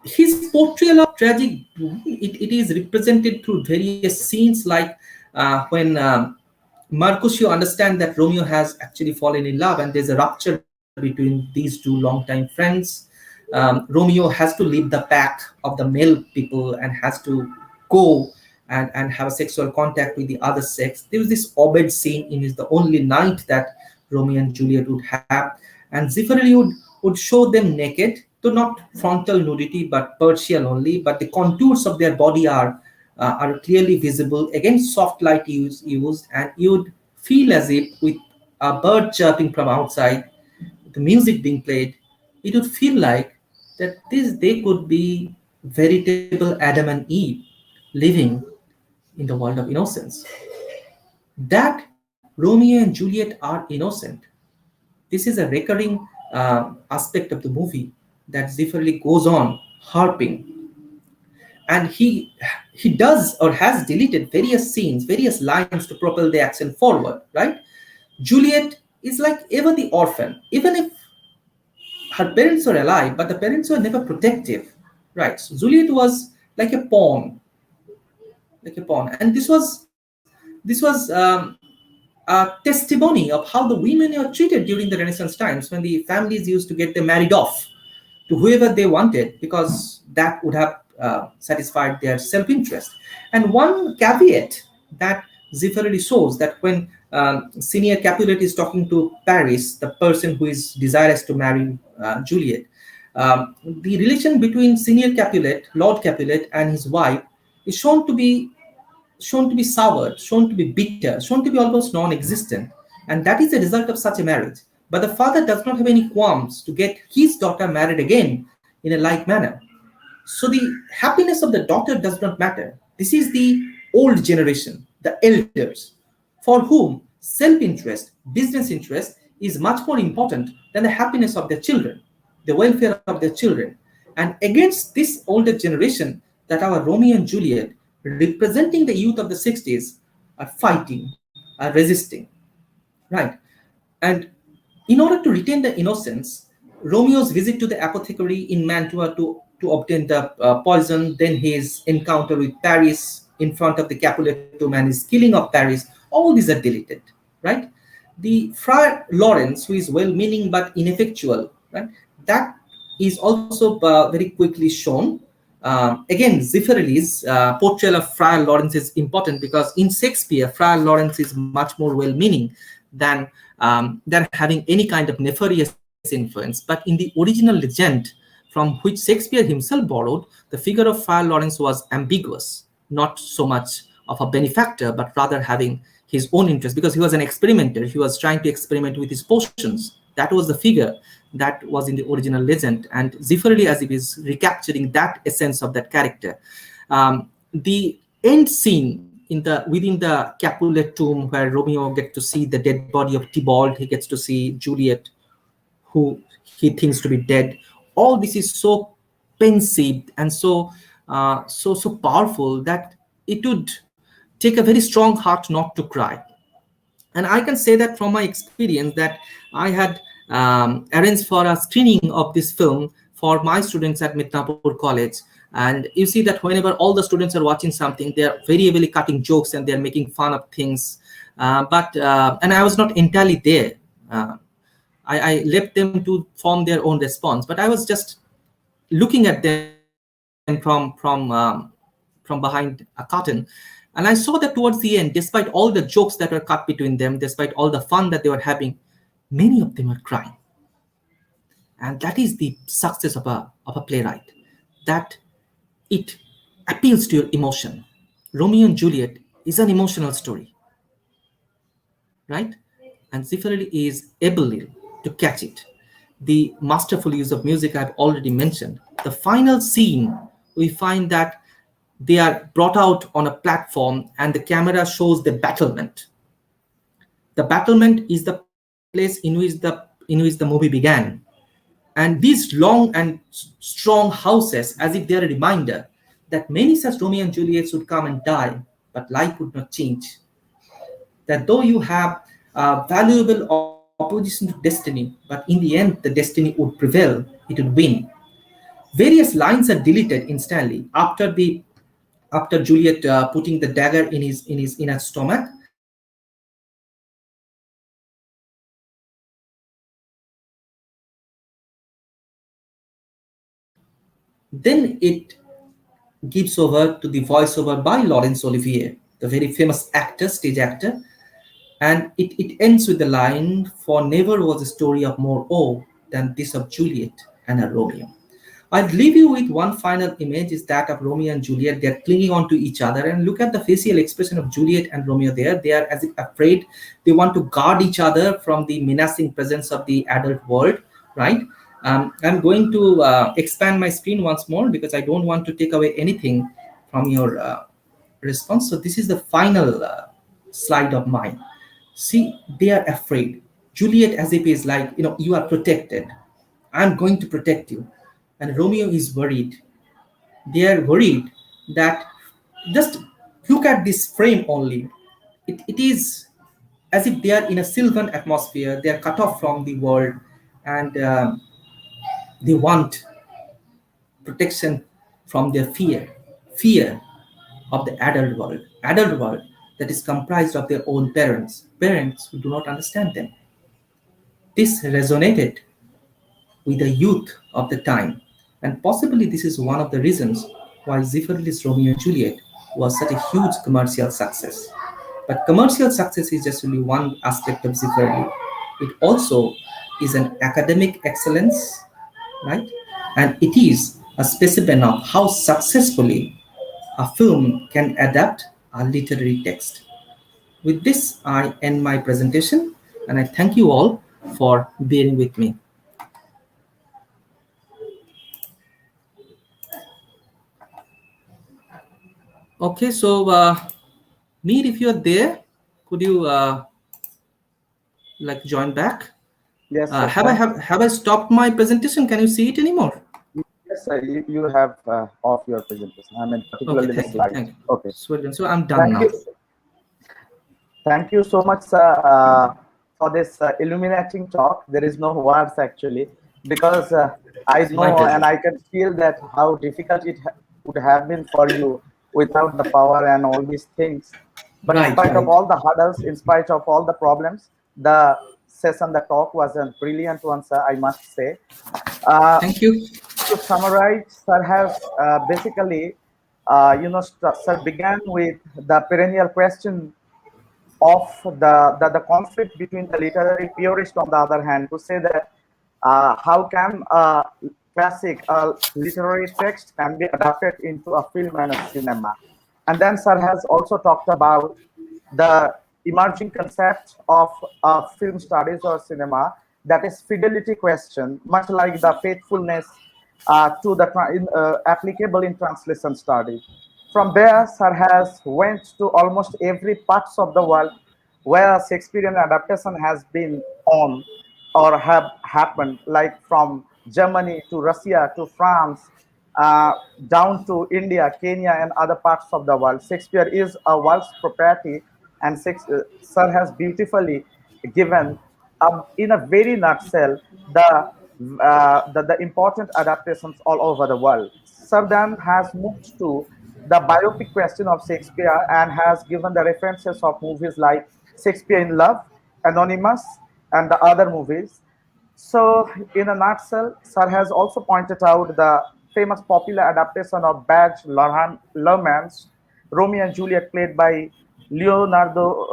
his portrayal of tragic, it is represented through various scenes, like when Mercutio understands that Romeo has actually fallen in love and there's a rupture between these two longtime friends. Romeo has to leave the pack of the male people and has to go and have a sexual contact with the other sex. There was this Obed scene in his the only night that Romeo and Juliet would have, and Zeffirelli would show them naked, though not frontal nudity, but partial only. But the contours of their body are clearly visible. Again, soft light used, and you would feel as if with a bird chirping from outside, the music being played, it would feel like that this they could be veritable Adam and Eve living in the world of innocence. That Romeo and Juliet are innocent. This is a recurring aspect of the movie that Zeffirelli goes on harping, and he does or has deleted various scenes, various lines to propel the action forward. Right? Juliet is like ever the orphan, even if her parents were alive, but the parents were never protective. Right? So Juliet was like a pawn, and this was a testimony of how the women were treated during the Renaissance times, when the families used to get them married off to whoever they wanted, because that would have satisfied their self-interest. And one caveat that Zeffirelli shows, that when senior Capulet is talking to Paris, the person who is desirous to marry Juliet, the relation between senior Capulet, Lord Capulet, and his wife is shown to be soured, shown to be bitter, shown to be almost non-existent, and that is the result of such a marriage. But the father does not have any qualms to get his daughter married again in a like manner. So the happiness of the daughter does not matter. This is the old generation, the elders, for whom self-interest, business interest is much more important than the happiness of their children, the welfare of their children. And against this older generation, that our Romeo and Juliet, representing the youth of the 60s, are fighting, are resisting. Right? And in order to retain the innocence, Romeo's visit to the apothecary in Mantua to obtain the poison, then his encounter with Paris in front of the Capulet tomb and his killing of Paris, all these are deleted. Right? The Friar Lawrence, who is well meaning but ineffectual, right? That is also very quickly shown. Again, Zeffirelli's portrayal of Friar Lawrence is important, because in Shakespeare, Friar Lawrence is much more well-meaning than having any kind of nefarious influence. But in the original legend, from which Shakespeare himself borrowed, the figure of Friar Lawrence was ambiguous, not so much of a benefactor, but rather having his own interest, because he was an experimenter. He was trying to experiment with his potions. That was the figure that was in the original legend, and Zeffirelli, as if is recapturing that essence of that character. The end scene within the Capulet tomb, where Romeo gets to see the dead body of Tybalt, he gets to see Juliet, who he thinks to be dead. All this is so pensive and so powerful that it would take a very strong heart not to cry. And I can say that from my experience, that I had arranged for a screening of this film for my students at Midnapore College. And you see that whenever all the students are watching something, they're very heavily cutting jokes and they're making fun of things. And I was not entirely there. I left them to form their own response, but I was just looking at them from behind a curtain. And I saw that towards the end, despite all the jokes that were cut between them, despite all the fun that they were having, many of them were crying. And that is the success of a playwright, that it appeals to your emotion. Romeo and Juliet is an emotional story, right? And Zeffirelli is able to catch it. The masterful use of music I've already mentioned. The final scene, we find that they are brought out on a platform and the camera shows the battlement. The battlement is the place in which the movie began. And these long and strong houses, as if they are a reminder that many such Romeo and Juliets would come and die, but life would not change. That though you have valuable opposition to destiny, but in the end, the destiny would prevail, it would win. Various lines are deleted instantly after Juliet putting the dagger in her stomach. Then it gives over to the voiceover by Laurence Olivier, the very famous actor, stage actor, and it ends with the line, "For never was a story of more awe than this of Juliet and her Romeo." I'll leave you with one final image is that of Romeo and Juliet. They're clinging on to each other, and look at the facial expression of Juliet and Romeo there. They are as if afraid. They want to guard each other from the menacing presence of the adult world, right? I'm going to expand my screen once more because I don't want to take away anything from your response. So this is the final slide of mine. See, they are afraid. Juliet, as if is like, you are protected. I'm going to protect you. And Romeo is worried. They are worried that just look at this frame only. It is as if they are in a sylvan atmosphere. They are cut off from the world, and they want protection from their fear of the adult world that is comprised of their own parents who do not understand them. This resonated with the youth of the time, and possibly this is one of the reasons why Zeffirelli's Romeo and Juliet was such a huge commercial success. But commercial success is just only one aspect of Zeffirelli. It also is an academic excellence, right? And it is a specimen of how successfully a film can adapt a literary text. With this, I end my presentation, and I thank you all for bearing with me. Okay, so Meet, if you're there, could you like join back? Yes, sir. Have I stopped my presentation? Can you see it anymore? Yes, sir. You have off your presentation. I mean, Okay, particularly the thank you, slides. thank you. Okay. So I'm done Thank now. you. Thank you so much, sir, for this illuminating talk. There is no words actually, because I It's my know pleasure. and I can feel that how difficult would have been for you without the power and all these things. But in Right, spite of right. all the hurdles, in spite of all the problems, the session, the talk was a brilliant one, sir, I must say. Uh, Thank you. to summarize, sir has basically, sir began with the perennial question of the conflict between the literary purist on the other hand, to say that how can a classic literary text can be adapted into a film and a cinema. And then sir has also talked about the emerging concept of film studies or cinema, that is fidelity question, much like the faithfulness to the applicable in translation studies. From there, sir has went to almost every parts of the world where Shakespearean adaptation has been on or have happened, like from Germany to Russia to France, uh, down to India, Kenya, and other parts of the world. Shakespeare is a world's property, and Sir has beautifully given, in a very nutshell, the important adaptations all over the world. Sir then has moved to the biopic question of Shakespeare and has given the references of movies like Shakespeare in Love, Anonymous, and the other movies. So, in a nutshell, Sir has also pointed out the famous popular adaptation of Baz Luhrmann's Romeo and Juliet, played by Leonardo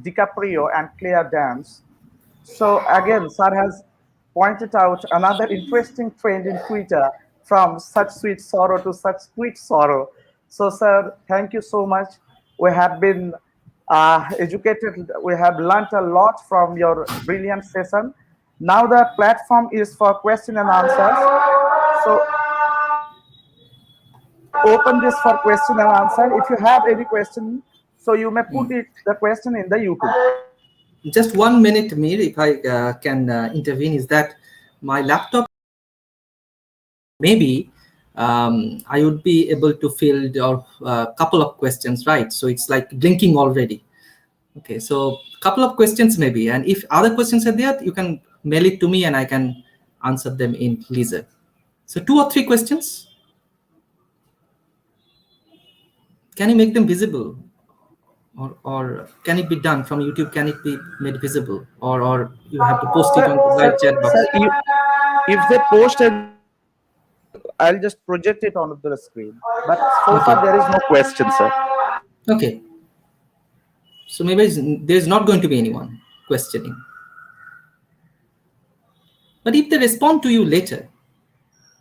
DiCaprio and Claire Danes. So again, Sir has pointed out another interesting trend in Twitter, from such sweet sorrow to such sweet sorrow. So, sir, thank you so much. We have been educated, we have learnt a lot from your brilliant session. Now the platform is for question and answers. So I open this for question and answer. If you have any question, so you may put it the question in the YouTube. Just 1 minute, Mir, if I can intervene, is that my laptop, maybe I would be able to field a couple of questions, right? So it's like blinking already. Okay, so couple of questions maybe, and if other questions are there, you can mail it to me and I can answer them in leisure. So 2 or 3 questions. Can you make them visible, or can it be done from YouTube? Can it be made visible, or you have to post it Sir, on the sir, right chat box? sir, if they post and I'll just project it onto the screen. But so Okay, far there is no question, sir. okay. So maybe there's not going to be anyone questioning. But if they respond to you later,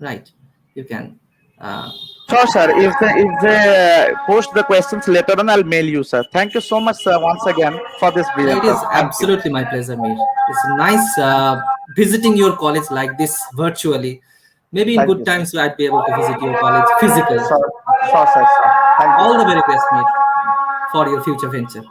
right, you can. Uh, Sure, sir. If they post the questions later on, I'll mail you, sir. Thank you so much, sir, once again for this no, brilliant it talk. is Thank you. absolutely my pleasure, Mir. It's nice visiting your college like this virtually. Maybe in Thank good you, sir. times I'd be able to visit your college physically. Sure, Okay. sure, sir. Sure. Thank you, All the sir. very best, Mir, for your future venture.